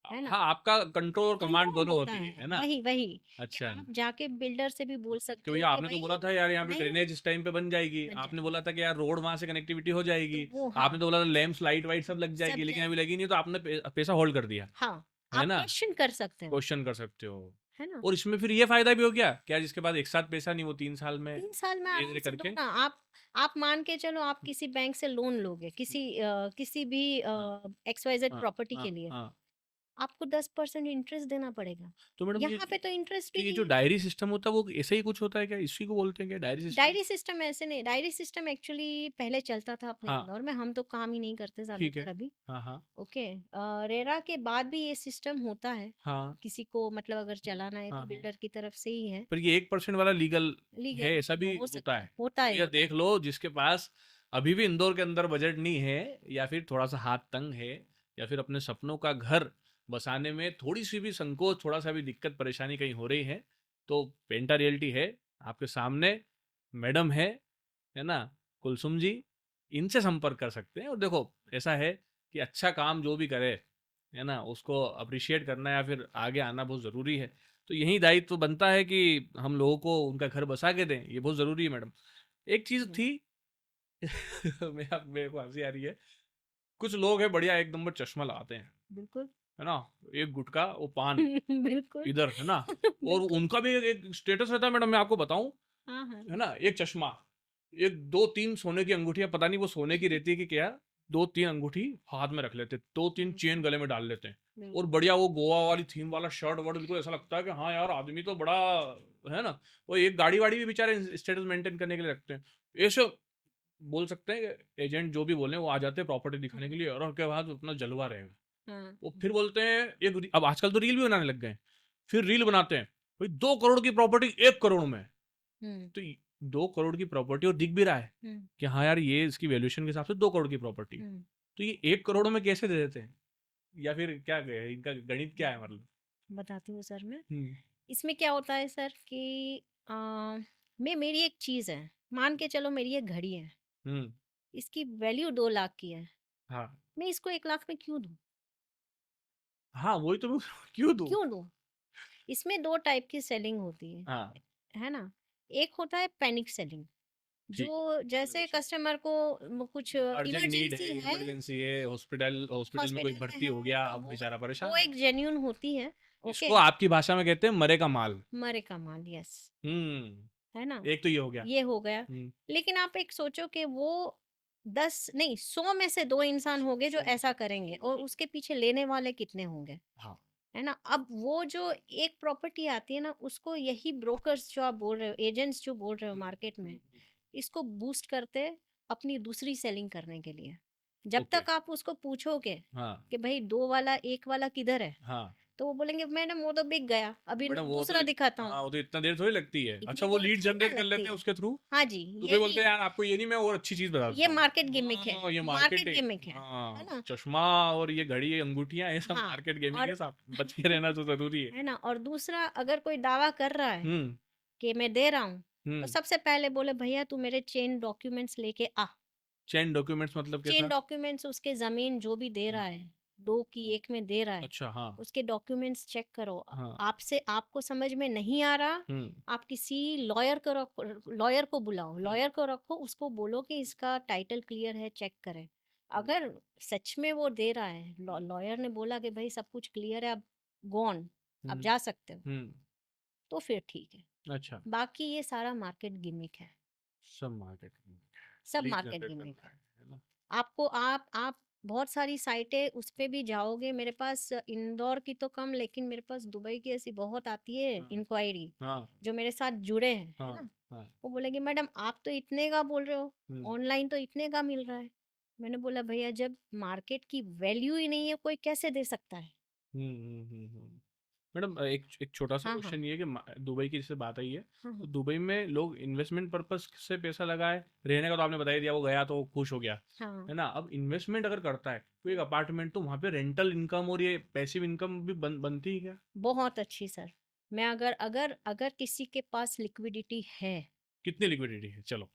है ना? हाँ, आपका कंट्रोल और कमांड कंट्रोल दोनों होता होती है, है ना? वही वही कि अच्छा, आप जाके बिल्डर से भी बोल कि सकते हो भैया कि आपने तो भाई बोला था यार यहाँ पे नहीं ड्रेनेज इस टाइम पे बन जाएगी, बन आपने जाएगी, बोला था कि यार रोड वहां से कनेक्टिविटी हो तो जाएगी, वो हाँ आपने तो बोला था लैंप्स लाइट वाइट सब लग सब जाएगी, लेकिन अभी जाएगी, लगी नहीं तो आपने पैसा होल्ड कर दिया, हाँ है आप ना? क्वेश्चन कर सकते हो, क्वेश्चन कर सकते हो। है ना? और इसमें फिर ये फायदा भी हो गया क्या, जिसके पास एक साथ पैसा नहीं वो 3 साल में 3 साल में धीरे आराम धीरे से दो करके ना आप मान के चलो आप किसी बैंक से लोन लोगे किसी भी हाँ, XYZ हाँ, प्रॉपर्टी हाँ, के लिए, हाँ। आपको 10% इंटरेस्ट देना पड़ेगा। तो मैडम यहाँ पे तो इंटरेस्ट भी ये नहीं जो है। डायरी सिस्टम होता है वो ऐसे ही कुछ होता है क्या, इसी को बोलते हैं क्या डायरी सिस्टम? डायरी सिस्टम ऐसे नहीं, डायरी सिस्टम एक्चुअली पहले चलता था अपने हाँ, इंदौर में, हम तो काम ही नहीं करते ठीक ज़्यादातर है। अभी। हाँ, हाँ, ओके, रेरा के बाद भी ये सिस्टम होता है, हाँ, किसी को मतलब अगर चलाना है हाँ, तो हाँ। बिल्डर की तरफ से ही है, पर ये 1% वाला लीगल है, लीगल ऐसा भी हो होता सकता है? है, होता तो है, भैया होता है। देख लो, जिसके पास अभी भी इंदौर के अंदर बजट नहीं है, या फिर थोड़ा सा हाथ तंग है, या फिर अपने सपनों का घर बसाने में थोड़ी सी भी संकोच, थोड़ा सा भी दिक्कत परेशानी कहीं हो रही है, तो पेंटा रियल्टी है आपके सामने, मैडम है ना, कुलसुम जी, इनसे संपर्क कर सकते हैं। और देखो ऐसा है कि अच्छा काम जो भी करे, है ना, उसको अप्रिशिएट करना या फिर आगे आना बहुत ज़रूरी है। तो यही दायित्व तो बनता है कि हम लोगों को उनका घर बसा के दें, ये बहुत ज़रूरी है मैडम। एक चीज़ हम्म, थी मेरे को हंसी आ रही है, कुछ लोग हैं बढ़िया एक नंबर चश्मा लगाते हैं, बिल्कुल। है ना, एक गुटखा वो पान बिल्कुल। इधर, है ना, और बिल्कुल। उनका भी एक स्टेटस रहता है मैडम, मैं आपको बताऊं, हाँ, हाँ। है ना, एक चश्मा, एक दो तीन सोने की अंगूठियां, पता नहीं वो सोने की रहती है कि क्या, दो तीन अंगूठी हाथ में रख लेते, दो तीन चेन बिल्कुल, गले में डाल लेते हैं, और बिल्कुल। बढ़िया वो गोवा वाली थीम वाला शर्ट वर्ट, बिल्कुल ऐसा लगता है कि हाँ यार आदमी तो बड़ा, है ना। वो एक गाड़ी वाड़ी भी बेचारे स्टेटस मेंटेन करने के लिए रखते हैं, ऐसे बोल सकते हैं कि एजेंट जो भी बोले वो आ जाते हैं प्रॉपर्टी दिखाने के लिए, और उसके बाद अपना जलवा रहेगा। हाँ। वो फिर बोलते हैं अब आजकल तो रील भी बनाने लग गए हैं, फिर रील बनाते हैं, भाई 2 करोड़ की प्रॉपर्टी 1 करोड़ में, हुँ, तो 2 करोड़ की प्रॉपर्टी और दिख भी रहा है हुँ, कि हाँ यार ये इसकी वैल्यूएशन के हिसाब से 2 करोड़ की प्रॉपर्टी, हुँ। तो ये 1 करोड़ में कैसे दे देते हैं, या फिर क्या कहे, इनका गणित क्या है मतलब। बताती हूँ सर मैं। हम्म। इसमें क्या होता है सर कि मैं मेरी एक चीज़ है, मान के चलो मेरी एक घड़ी है, हम्म। इसकी वैल्यू 2 लाख की है, हाँ। मैं इसको 1 लाख में क्यों दूँ? हाँ वही तो मैं क्यों दूं। क्यों दूँ? इसमें 2 टाइप की सेलिंग होती हाँ। है ना? एक होता है पैनिक सेलिंग, ठीक। जो जैसे कस्टमर को कुछ अर्जेंट नीड है, इमरजेंसी है इमरजेंसी है, हॉस्पिटल हॉस्पिटल में कोई हॉस्पिटल में भर्ती हो है, गया, तो अब वो बेचारा वो परेशान है। एक जेन्युइन होती है, ओके? इसको आपकी भाषा में कहते हैं मरे का माल। मरे का माल, यस, हम्म। है ना? एक तो ये हो गया। ये हो गया। हम्म। लेकिन आप एक सोचो कि वो 10 नहीं 100 में से 2 इंसान होंगे जो ऐसा करेंगे और उसके पीछे लेने वाले कितने होंगे, हाँ। है ना? अब वो जो एक प्रॉपर्टी आती है ना, उसको यही ब्रोकर्स जो आप बोल रहे हो, एजेंट्स जो बोल रहे हो मार्केट में, इसको बूस्ट करते हैं अपनी दूसरी सेलिंग करने के लिए। जब ओके। तक आप उसको पूछोगे हाँ। कि भई 2 वाला 1 वाला किधर है? हाँ। तो वो बोलेंगे मैडम वो तो बिक गया, अभी मैडम वो तो दूसरा दिखाता हूँ। हाँ वो तो इतना देर थोड़ी लगती है, अच्छा इतनी वो देर लीड थोड़ी ना जनरेट कर लगती लेते हैं है। उसके थ्रू, हाँ जी, तो फिर बोलते यही हैं यार आपको ये नहीं, मैं और अच्छी चीज बता ये देता हूँ। मार्केट गिमिक है, हाँ ये मार्केट मार्केटिंग। गिमिक है हाँ ना? चश्मा और ये घड़ी, ये अंगूठियां, ये सब हाँ, मार्केट गेमिंग और है, सब बच के रहना तो जरूरी है। है ना? और दूसरा अगर कोई दावा कर रहा है हम्म। कि मैं दे रहा हूँ, तो हम्म। सबसे पहले बोले भैया तू मेरे चेन डॉक्यूमेंट्स लेके आ। चेन डॉक्यूमेंट्स मतलब चेन कैसा। डॉक्यूमेंट्स उसके ज़मीन जो भी दे रहा है, 2 की 1 में दे रहा है, अच्छा हाँ। उसके डॉक्यूमेंट्स चेक करो। हाँ। आपसे आपको समझ में नहीं आ रहा, हम्म। आप किसी लॉयर को बुलाओ, लॉयर को रखो, उसको बोलो कि इसका टाइटल क्लियर है, चेक करें। अगर सच में वो दे रहा है, लॉयर ने बोला कि भई सब कुछ क्लियर है, अब गो ऑन, आप हम्म। जा सकते हो, हम्म। तो फिर ठीक है। अच्छा। बाकी ये सारा मार्केट गिमिक है, सब मार्केट सब लीड मार्केट जनरेट गिमिक करना है। है ना। आपको आप बहुत सारी साइटें उस पे भी जाओगे, मेरे पास इंदौर की तो कम लेकिन मेरे पास दुबई की ऐसी बहुत आती है हाँ। इंक्वायरी, हाँ। जो मेरे साथ जुड़े हैं, है हाँ। ना? हाँ। वो बोलेंगे मैडम आप तो इतने का बोल रहे हो, हम्म। ऑनलाइन तो इतने का मिल रहा है। मैंने बोला भैया जब मार्केट की वैल्यू ही नहीं है कोई कैसे दे सकता है? मैडम एक एक छोटा सा हाँ, हाँ, क्वेश्चन ये है कि दुबई की जैसे बात आई है, हाँ, तो हाँ, दुबई में लोग इन्वेस्टमेंट पर्पस से पैसा लगाए, रहने का तो आपने बता ही दिया, वो गया तो वो खुश हो गया, हाँ, है ना। अब इन्वेस्टमेंट अगर करता है तो एक अपार्टमेंट, तो वहाँ पे रेंटल इनकम और ये पैसिव इनकम भी बनती है क्या। बहुत अच्छी सर। मैं अगर अगर अगर किसी के पास लिक्विडिटी है, कितनी लिक्विडिटी है चलो।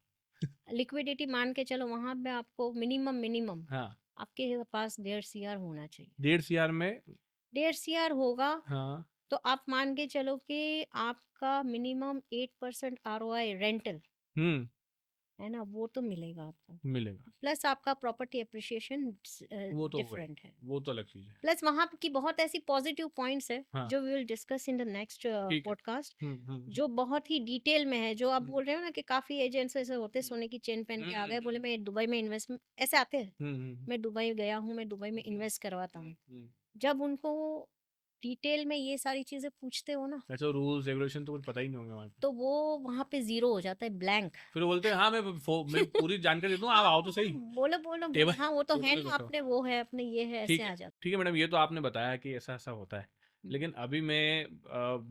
लिक्विडिटी मान के चलो वहां पे आपको मिनिमम मिनिमम हाँ। आपके पास 1.5 CR होना चाहिए। 1.5 CR में। 1.5 CR होगा हाँ। तो आप मान के चलो कि आपका मिनिमम 8% ROI रेंटल, हम्म। है ना, वो तो मिलेगा आपको। मिलेगा। प्लस आपका प्रॉपर्टी अप्रिसिएशन वो तो है, डिफरेंट है। वो तो अलग चीज है। प्लस वहाँ की बहुत ऐसी पॉजिटिव पॉइंट्स है हाँ। जो we will discuss in the next ठीक है। Podcast, hmm. जो बहुत ही डिटेल में है, जो आप हम्म। बोल रहे हो ना कि काफी एजेंट्स ऐसे होते हैं, सोने की चेन पहन के आ गए, बोले हम्म। मैं दुबई में इन्वेस्टमेंट ऐसे आते हैं, हम्म। मैं दुबई गया हूँ, मैं दुबई में इन्वेस्ट करवाता हूँ। हम्म। जब उनको डिटेल में ये सारी चीजें पूछते हो ना, ऐसा रूल्स रेगुलेशन तो कुछ पता ही नहीं होंगे वहाँ पे। तो वो वहां पे जीरो हो जाता है, ब्लैंक। फिर वो बोलते हैं हाँ मैं पूरी जानकारी देता हूँ, आप हाँ, आओ तो सही। बोलो बोलो बोलो, टेबल हाँ वो तो है टेबल पे ना, बैठो। अपने वो है, अपने ये है, ऐसे ठीक है। आ जाता ठीक है मैडम, ये तो आपने बताया कि ऐसा ऐसा होता है, है। लेकिन अभी मैं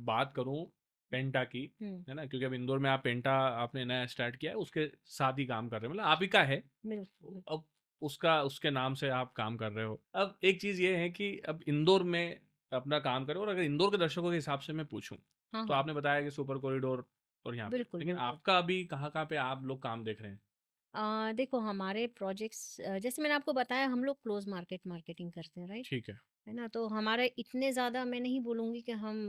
बात करूँ पेंटा की, हम्म, है ना, क्योंकि अब इंदौर में आप पेंटा आपने नया स्टार्ट किया है, उसके साथ ही काम कर रहे हो, मतलब आप ही का है। बिल्कुल। अब उसका उसके नाम से आप काम कर रहे हो। अब एक चीज़ ये है कि अब इंदौर में अपना काम करें। और अगर इंदौर के दर्शकों के हिसाब से मैं पूछूं, हाँ, तो हाँ। आपने बताया कि सुपर कॉरिडोर और यहाँ पे, बिल्कुल, लेकिन बिल्कुल। आपका अभी कहाँ पे आप लोग काम देख रहे हैं? देखो हमारे प्रोजेक्ट्स जैसे मैंने आपको बताया हम लोग क्लोज़ मार्केटिंग करते हैं, राइट? ठीक है। है ना? तो हमारे इतने ज़्यादा मैं नहीं बोलूँगी कि हम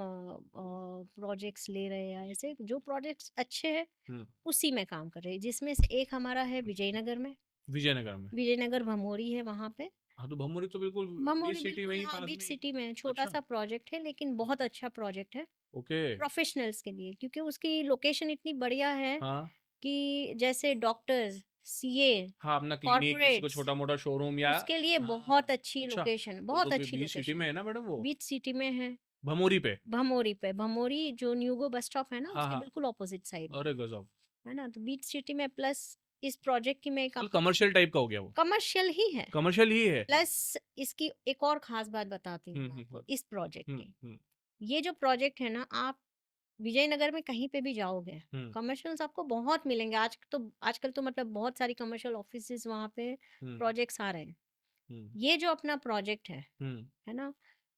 प्रोजेक्ट्स ले रहे हैं या ऐसे, जो प्रोजेक्ट्स अच्छे हैं, हम्म। उसी में काम कर रहे हैं। जिसमें से एक हमारा है विजयनगर में, विजयनगर में? विजयनगर भमोरी है वहाँ पे। हाँ, तो भमोरी तो बिल्कुल बीच भमोरी सिटी में बिल्कुल ही, हाँ, पास बीच में ही। सिटी में है, अच्छा। छोटा-सा प्रोजेक्ट है लेकिन बहुत अच्छा प्रोजेक्ट है, ओके। प्रोफ़ेशनल्स के लिए क्योंकि उसकी लोकेशन इतनी बढ़िया है हाँ। कि जैसे डॉक्टर्स, सीए, हाँ, अपना क्लिनिक, किसी को कॉर्पोरेट्स, छोटा मोटा शोरूम या, उसके लिए बहुत हाँ। अच्छी अच्छा, लोकेशन, वो तो बहुत अच्छी बीच सिटी लोकेशन में है। है ना मैडम वो? बीच सिटी में है, भमोरी पे? भमोरी पे, भमोरी जो न्यूगो बस स्टॉप है ना, हाँ, उसके हाँ। बिल्कुल ऑपोज़िट साइड में, अरे गजब! है ना? तो बीच सिटी में प्लस इस प्रोजेक्ट की मैं एक मतलब आपको कमर्शियल टाइप का हो गया वो? कमर्शियल ही है, कमर्शियल ही है? प्लस इसकी एक और ख़ास बात बताती हूँ हुँ, मैं हुँ, आपको हुँ। इस प्रोजेक्ट हुँ, की। हुँ, ये जो प्रोजेक्ट है ना, आप विजयनगर में कहीं पे भी जाओगे, हुँ, कमर्शियल्स आपको बहुत मिलेंगे। आजकल तो मतलब बहुत सारी कमर्शियल ऑफिसेज़ वहाँ पे हुँ, प्रोजेक्ट्स आ रहे हैं। हुँ, ये जो अपना प्रोजेक्ट हुँ। है ना?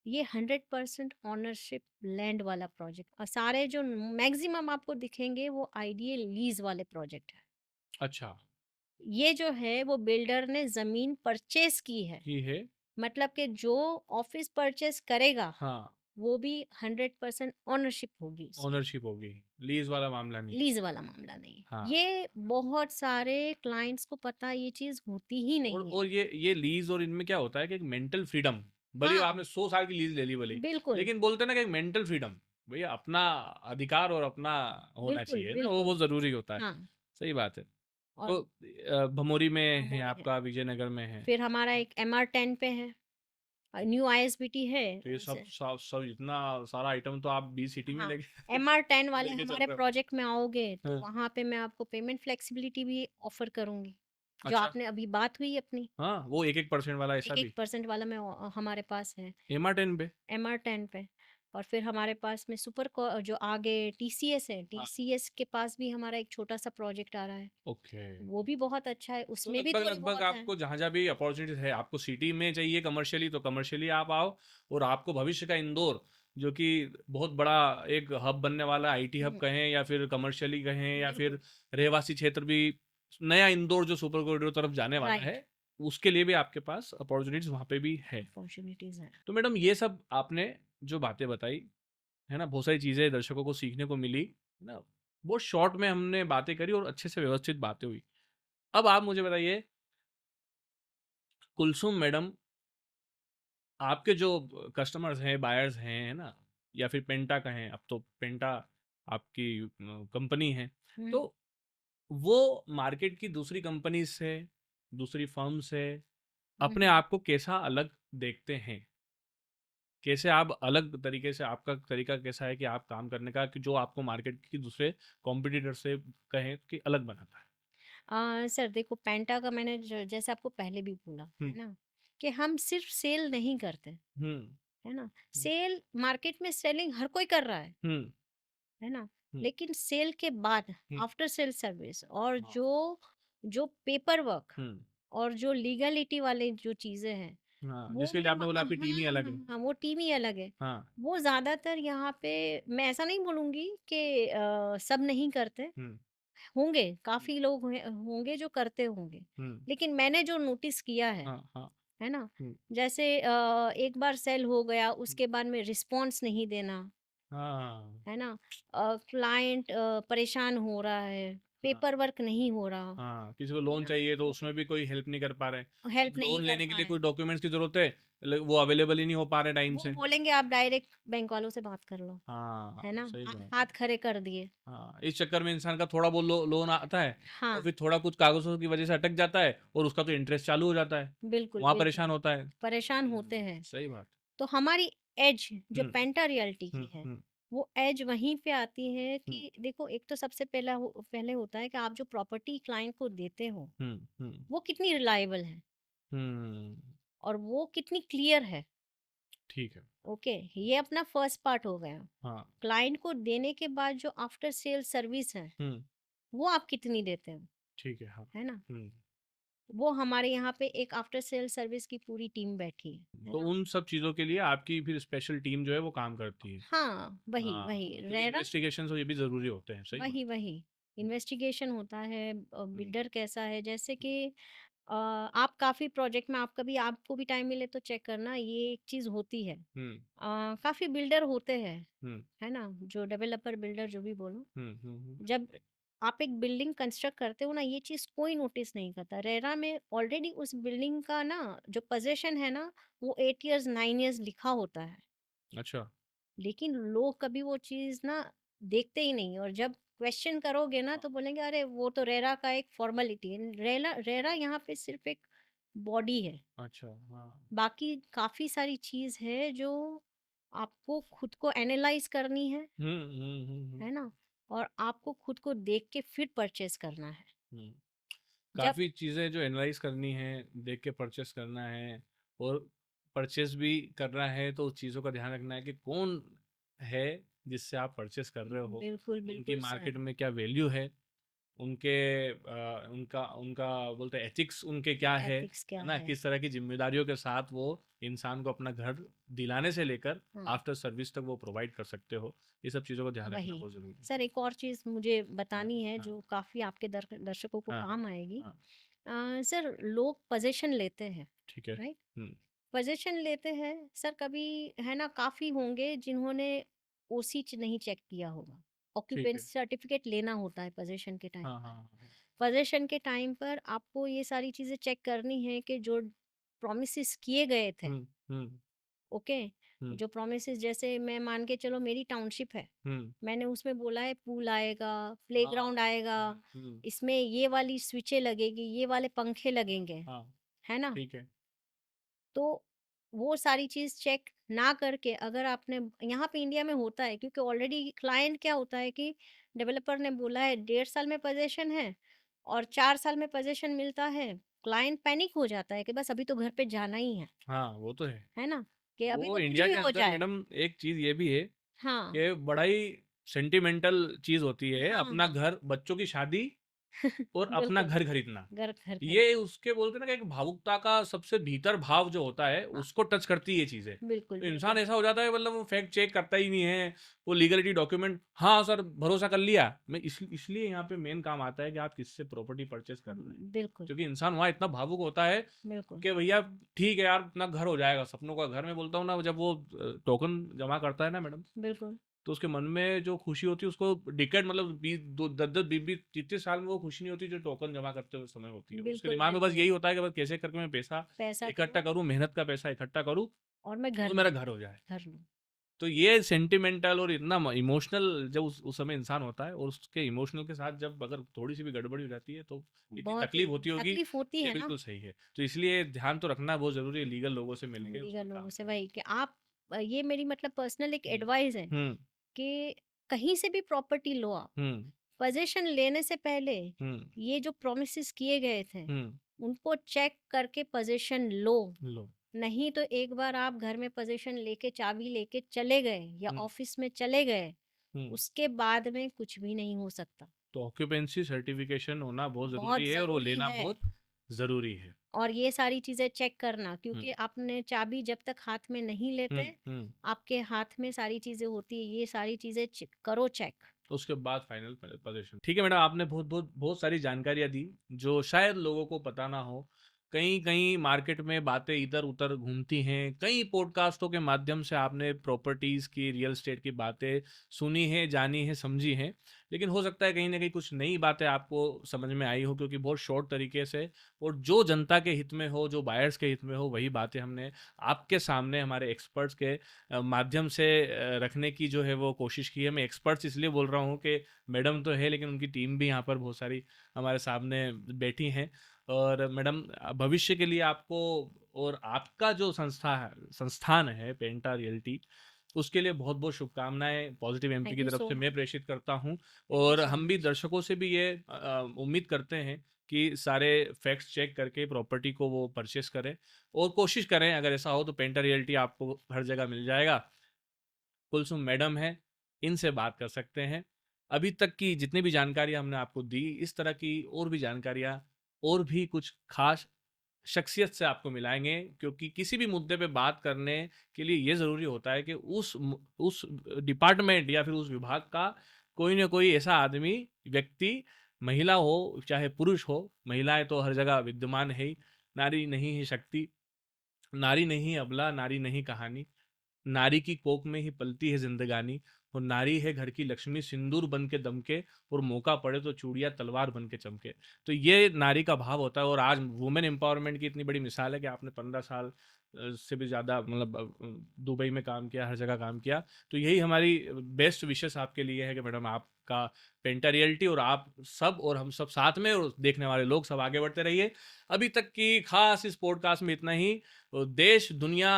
ये 100% ओनरशिप लैंड वाला प्रोजेक्ट और सारे जो मैक्सिमम आपको दिखेंगे वो आइडियल लीज़ वाले प्रोजेक्ट है। अच्छा, ये जो है वो बिल्डर ने ज़मीन परचेज़ की है। ये है। मतलब कि जो ऑफिस परचेज़ करेगा, हाँ, वो भी 100% ओनरशिप होगी उसकी। ओनरशिप होगी, लीज़ वाला मामला नहीं। लीज़ वाला मामला नहीं। हाँ। ये बहुत सारे क्लाइंट्स को पता ये चीज़ होती ही नहीं है। और ये लीज़ और इनमें क्या होता है कि एक मेंटल फ्रीडम, भले ही हाँ, आपने 100 साल की लीज़ ले ली भले ही, बिल्कुल, लेकिन बोलते हैं ना कि एक मेंटल फ्रीडम, भैया अपना अधिकार और अपना होना बिल्कुल, चाहिए ना, वो बिल्कुल। बहुत ज़रूरी होता है। हाँ, सही बात है। और तो भमोरी में है भमोरी है। आपका, विजयनगर में है। फिर हमारा एक एमआर-10 पे है न्यू आईएसबीटी है तो ये सब सब सब इतना सारा आइटम तो आप बी सिटी में हाँ, लेके एमआर-10 वाले लेके चल हमारे रहे हो। प्रोजेक्ट में आओगे तो हाँ। वहाँ पे मैं आपको पेमेंट फ्लेक्सिबिलिटी भी ऑफ़र करूँगी। जो अच्छा। आपने अभी बात हुई अपनी, हाँ, वो 1-1% वाला ऐसा भी? 1-1% वाला हमारे पास है। एम-आर-10 पे? एमआर-10 पे और फिर हमारे पास में जो आगे टीसीएस है, हाँ। टीसीएस के पास भी हमारा एक छोटा-सा प्रोजेक्ट आ रहा है। ओके। वो भी बहुत अच्छा है, तो उसमें भी लगभग थोड़ी लगभग बहुत है। आपको जहाँ जहाँ भी अपॉर्चुनिटीज है, आपको सिटी में चाहिए कमर्शियली तो कमर्शियली आप आओ, और आपको भविष्य का इंदौर, जो कि बहुत बड़ा एक हब बनने वाला, आईटी हब हुँ, कहें या फिर कमर्शियली कहें या बिल्कुल, फिर रहवासी क्षेत्र भी, नया इंदौर जो सुपर कॉरिडोर तरफ जाने वाला है, राइट, उसके लिए भी आपके पास अपॉर्चुनिटीज वहाँ पे भी है। अपॉर्चुनिटीज़ हैं। तो मैडम ये सब आपने जो बातें बताई, है ना, बहुत सारी चीज़ें दर्शकों को सीखने को मिली, है ना, बहुत शॉर्ट में हमने बातें करी और अच्छे से व्यवस्थित बातें हुई। अब आप मुझे बताइए, कुलसुम मैडम, आपके जो कस्टमर्स हैं, बायर्स हैं, है ना, या फिर पेंटा कहें, अब तो पेंटा आपकी कंपनी है, हुँ, तो वो मार्केट की दूसरी कंपनी से, दूसरी फर्म से हुँ, अपने हुँ। आप को कैसा अलग देखते हैं? कैसे आप अलग तरीके से, आपका तरीका कैसा है कि आप काम करने का, कि जो आपको मार्केट की दूसरे कॉम्पिटिटर से कहें कि अलग बनाता है? सर देखो पेंटा का मैंने जैसे आपको पहले भी बोला, हुँ, है ना? कि हम सिर्फ़ सेल नहीं करते, हुँ, है ना? हुँ, सेल मार्केट में सेलिंग हर कोई कर रहा हुँ, है ना? हुँ, लेकिन सेल के बाद हुँ, आफ्टर सेल सर्विस और हाँ, जो जो पेपर वर्क हुँ, और जो लीगलिटी वाले जो चीज़ें हैं, हाँ, वो जिसके लिए आपने बोला हाँ, आपकी टीम ही अलग है। हाँ, वो टीम ही अलग है। हाँ, वो ज़्यादातर यहाँ पे मैं ऐसा नहीं बोलूँगी कि सब नहीं करते, हुँ, होंगे, हुँ, काफ़ी लोग होंगे जो करते होंगे। हुँ, लेकिन मैंने जो नोटिस किया हाँ, हाँ, है ना? हुँ, जैसे एक बार सेल हो गया, हुँ, उसके बाद में रिस्पॉन्स नहीं देना, हाँ, है ना? क्लाइंट परेशान हो रहा है, हाँ, पेपर वर्क नहीं हो रहा, हाँ, किसी को लोन है चाहिए तो उसमें भी कोई हेल्प नहीं कर पा रहे। हेल्प अब नहीं लोन कर लेने के पा लिए रहे कोई हैं। डॉक्यूमेंट्स की ज़रूरत है, वो अवेलेबल ही नहीं हो पा रहे टाइम वो से। बोलेंगे आप डायरेक्ट बैंक वालों से बात कर लो, हाँ, है ना? सही बात है। हाथ खड़े कर दिए। हाँ, इस चक्कर में इंसान का थोड़ा बहुत लोन आता है, और हाँ, फिर थोड़ा कुछ कागज़ों की वजह से अटक जाता है और उसका तो इंटरेस्ट चालू हो जाता है। बिल्कुल, वहाँ बिल्कुल, परेशान होता है। परेशान होते हैं। सही बात। तो हमारी एज जो हुँ, पेंटा रियल्टी हुँ, की है, हुँ, वो एज वहीं पे आती है हुँ, कि देखो एक तो सबसे पहले होता है कि आप जो प्रॉपर्टी क्लाइंट को देते हो, हुँ, हुँ, वो कितनी रिलायबल है हुँ, और वो कितनी क्लियर है। ठीक है। ओके, ये अपना फर्स्ट पार्ट हो गया। हाँ, क्लाइंट को देने के बाद जो आफ्टर सेल सर्विस है, हुँ, वो आप कितनी देते हो, ठीक है, हाँ। है ना? हुँ, वो हमारे यहाँ पे एक आफ्टर सेल सर्विस की पूरी टीम बैठी है तो ना? उन सब चीज़ों के लिए आपकी फिर स्पेशल टीम जो है वो काम करती है। हाँ, वही, हाँ, वही क्योंकि रेरा इन्वेस्टिगेशंस ये भी ज़रूरी होते हैं, सही बात। वही इन्वेस्टिगेशन होता है, हुँ, बिल्डर कैसा है, जैसे कि आप काफ़ी प्रोजेक्ट में आप कभी आपको भी टाइम मिले तो चेक करना, ये एक चीज़ होती है। हुँ, काफ़ी बिल्डर होते हैं, हुँ, है ना? जो डेवलपर बिल्डर जो भी बोलो, हुँ, हुँ, हुँ। जब आप एक बिल्डिंग कंस्ट्रक्ट करते हो ना, ये चीज़ कोई नोटिस नहीं करता। रेरा में ऑलरेडी उस बिल्डिंग का ना जो पोज़ेशन है ना, वो 8 इयर्स 9 इयर्स लिखा होता है। अच्छा, लेकिन लोग कभी वो चीज़ ना देखते ही नहीं, और जब क्वेश्चन करोगे ना हाँ, तो बोलेंगे अरे वो तो रेरा का एक फॉर्मेलिटी है। रेरा रेरा यहाँ पे सिर्फ एक बॉडी है। अच्छा, हाँ। बाकी काफ़ी सारी चीज़ है जो आपको खुद को एनालाइज करनी हुँ, हुँ, हुँ, हुँ, है ना? और आपको खुद को देख के फिर परचेज़ करना है। हुँ। जब काफ़ी चीज़ें जो एनालाइज़ करनी है, देख के परचेज़ करना है और परचेज़ भी करना है तो उस चीज़ों का ध्यान रखना है कि कौन है जिससे आप परचेज़ कर रहे हो, बिल्कुल, उनकी बिल्कुल सर। मार्केट में क्या वैल्यू है, उनके उनका उनका बोलते हैं एथिक्स उनके क्या एथिक्स क्या है ना? है? किस तरह की ज़िम्मेदारियों के साथ वो इंसान को अपना घर दिलाने से लेकर हाँ, आफ्टर सर्विस तक वो प्रोवाइड कर सकते हो। ये सब चीज़ों का ध्यान रखना वही। बहुत ज़रूरी है। सर एक और चीज़ मुझे हाँ, बतानी है हाँ, जो काफ़ी आपके दर्शकों को हाँ, काम आएगी। हाँ, सर लोग पोज़ीशन लेते हैं, ठीक है। राइट? हुँ, पोज़ीशन लेते हैं सर, कभी है ना, काफ़ी होंगे जिन्होंने ओसी नहीं चेक किया होगा। ठीक है। ऑक्यूपेंसी सर्टिफिकेट लेना होता है पोज़ीशन के टाइम हाँ, पर। हाँ, हाँ। पोज़ीशन के टाइम पर आपको ये सारी चीज़ें चेक करनी है कि जो प्रॉमिसेस किए गए थे, हुँ, हुँ, ओके? हुँ, जो प्रॉमिसेस, जैसे मैं मान के चलो मेरी टाउनशिप है, हुँ। मैंने उसमें बोला है पूल आएगा, हाँ, प्लेग्राउंड आएगा, हुँ, हुँ, इसमें ये वाली स्विचें लगेगी, ये वाले पंखे लगेंगे, हाँ, है ना? ठीक है। तो वो सारी चीज़ चेक ना करके अगर आपने, यहाँ पे इंडिया में होता है क्योंकि ऑलरेडी क्लाइंट क्या होता है कि डेवलपर ने बोला है 1.5 साल में पोजीशन है और 4 साल में पोजीशन मिलता है, क्लाइंट पैनिक हो जाता है कि बस अभी तो घर पे जाना ही हाँ, वो तो है। है ना? कि अभी वो तो कुछ इंडिया भी के हो अंदर जाए। मैडम एक चीज़ ये भी है हाँ, कि बड़ा ही सेंटिमेंटल चीज़ होती है हाँ, अपना हाँ। घर, बच्चों की शादी और अपना बिल्कुल, घर खरीदना। घर घर ये खरीदना। उसके बोलते हैं ना कि एक भावुकता का सबसे भीतर भाव जो होता है, हाँ, उसको टच करती है ये चीज़ें। बिल्कुल, तो इंसान बिल्कुल। ऐसा हो जाता है मतलब वो फैक्ट चेक करता ही नहीं है, वो लीगलिटी डॉक्यूमेंट हाँ सर, भरोसा कर लिया। मैं इसलिए यहाँ पे मेन काम आता है कि आप किससे प्रॉपर्टी परचेज़ कर रहे हैं। बिल्कुल, क्योंकि इंसान वहाँ इतना भावुक होता है बिल्कुल, कि भैया ठीक है यार, अपना घर हो जाएगा, सपनों का घर मैं बोलता हूँ ना, जब वो टोकन जमा करता है ना मैडम, बिल्कुल, तो उसके मन में जो खुशी होती है उसको डिकेड मतलब 10-10, 20-20, 30 साल में वो खुशी नहीं होती जो टोकन जमा करते हुए समय होती है। उसके बिल्कुल, दिमाग में बस बिल्कुल। यही होता है कि बस कैसे करके मैं पैसा पैसा इकट्ठा करो करूँ, मेहनत का पैसा इकट्ठा करूँ और मैं घर और मेरा लूँ, घर हो जाए। घर लूँ। तो ये सेंटिमेंटल और इतना इमोशनल जब उस समय इंसान होता है और उसके इमोशनल के साथ जब अगर थोड़ी सी भी गड़बड़ी हो जाती है तो इतनी बहुत तकलीफ होती होगी। तकलीफ होती ये है ना बिल्कुल सही है। तो इसलिए ध्यान तो रखना बहुत ज़रूरी है, लीगल लोगों से मिलके लीगल उसमें लोगों काम से, करना। वही कि आप ये मेरी मतलब पर्सनल एक हुँ, एडवाइस है हुँ, कि कहीं से भी प्रॉपर्टी लो आप, हुँ, पोजीशन लेने से पहले हुँ, ये जो प्रॉमिसेस किए गए थे हुँ, उनको चेक करके पोजीशन लो। लो। नहीं तो एक बार आप घर में पोजीशन लेके चाबी लेके चले गए या हुँ, ऑफिस में चले गए, हुँ। उसके बाद में कुछ भी नहीं हो सकता। तो ऑक्यूपेंसी सर्टिफिकेशन होना बहुत ज़रूरी बहुत है और वो जरूरी लेना है। बहुत ज़रूरी है। और ये सारी चीज़ें चेक करना, हुँ, क्योंकि आपने चाबी जब तक हाथ में नहीं हुँ, लेते, हुँ। आपके हाथ में सारी चीज़ें होती है, ये सारी चीज़ें करो चेक। तो उसके बाद फाइनल पोजीशन। ठीक है मैडम, आपने बहुत सारी जानकारियाँ दी जो शायद लोगों को पता ना हो। कहीं कहीं मार्केट में बातें इधर उधर घूमती हैं, कई पॉडकास्टों के माध्यम से आपने प्रॉपर्टीज़ की, रियल एस्टेट की बातें सुनी हैं, जानी हैं, समझी हैं। लेकिन हो सकता है कहीं ना कहीं कुछ नई बातें आपको समझ में आई हो, क्योंकि बहुत शॉर्ट तरीके से और जो जनता के हित में हो, जो बायर्स के हित में हो, वही बातें हमने आपके सामने हमारे एक्सपर्ट्स के माध्यम से रखने की जो है वो कोशिश की है। मैं एक्सपर्ट्स इसलिए बोल रहा हूँ कि मैडम तो है लेकिन उनकी टीम भी यहाँ पर बहुत सारी हमारे सामने बैठी हैं। और मैडम भविष्य के लिए आपको और आपका जो संस्थान है पेंटा रियल्टी, उसके लिए बहुत बहुत शुभकामनाएं पॉजिटिव एमपी थैंक की यू तरफ सो से मैं मच। प्रेषित करता हूँ। थैंक यू और सो हम भी मच। दर्शकों से भी ये उम्मीद करते हैं कि सारे फैक्ट्स चेक करके प्रॉपर्टी को वो परचेस करें और कोशिश करें, अगर ऐसा हो तो पेंटा रियल्टी आपको हर जगह मिल जाएगा। कुलसुम मैडम है, इनसे बात कर सकते हैं। अभी तक की जितनी भी जानकारियाँ हमने आपको दी, इस तरह की और भी जानकारियाँ और भी कुछ खास शख्सियत से आपको मिलाएंगे, क्योंकि किसी भी मुद्दे पे बात करने के लिए ये ज़रूरी होता है कि उस डिपार्टमेंट या फिर उस विभाग का कोई ना कोई ऐसा आदमी, व्यक्ति, महिला हो चाहे पुरुष हो, महिलाएं तो हर जगह विद्यमान है ही, नारी नहीं है शक्ति, नारी नहीं अबला, नारी नहीं कहानी, नारी की कोख में ही पलती है जिंदगानी, और नारी है घर की लक्ष्मी, सिंदूर बन के दमके, और मौका पड़े तो चूड़ियां तलवार बन के चमके। तो ये नारी का भाव होता है। और आज वुमेन एम्पावरमेंट की इतनी बड़ी मिसाल है कि आपने 15 साल से भी ज़्यादा मतलब दुबई में काम किया, हर जगह काम किया। तो यही हमारी बेस्ट विशेस आपके लिए है कि मैडम आपका पेंटा रियलिटी और आप सब और हम सब साथ में, और देखने वाले लोग सब आगे बढ़ते रहिए। अभी तक की खास इस पॉडकास्ट में इतना ही। तो देश, दुनिया,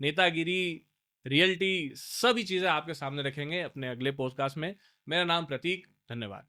नेतागिरी, रियलिटी, सभी चीज़ें आपके सामने रखेंगे अपने अगले पॉडकास्ट में। मेरा नाम प्रतीक, धन्यवाद।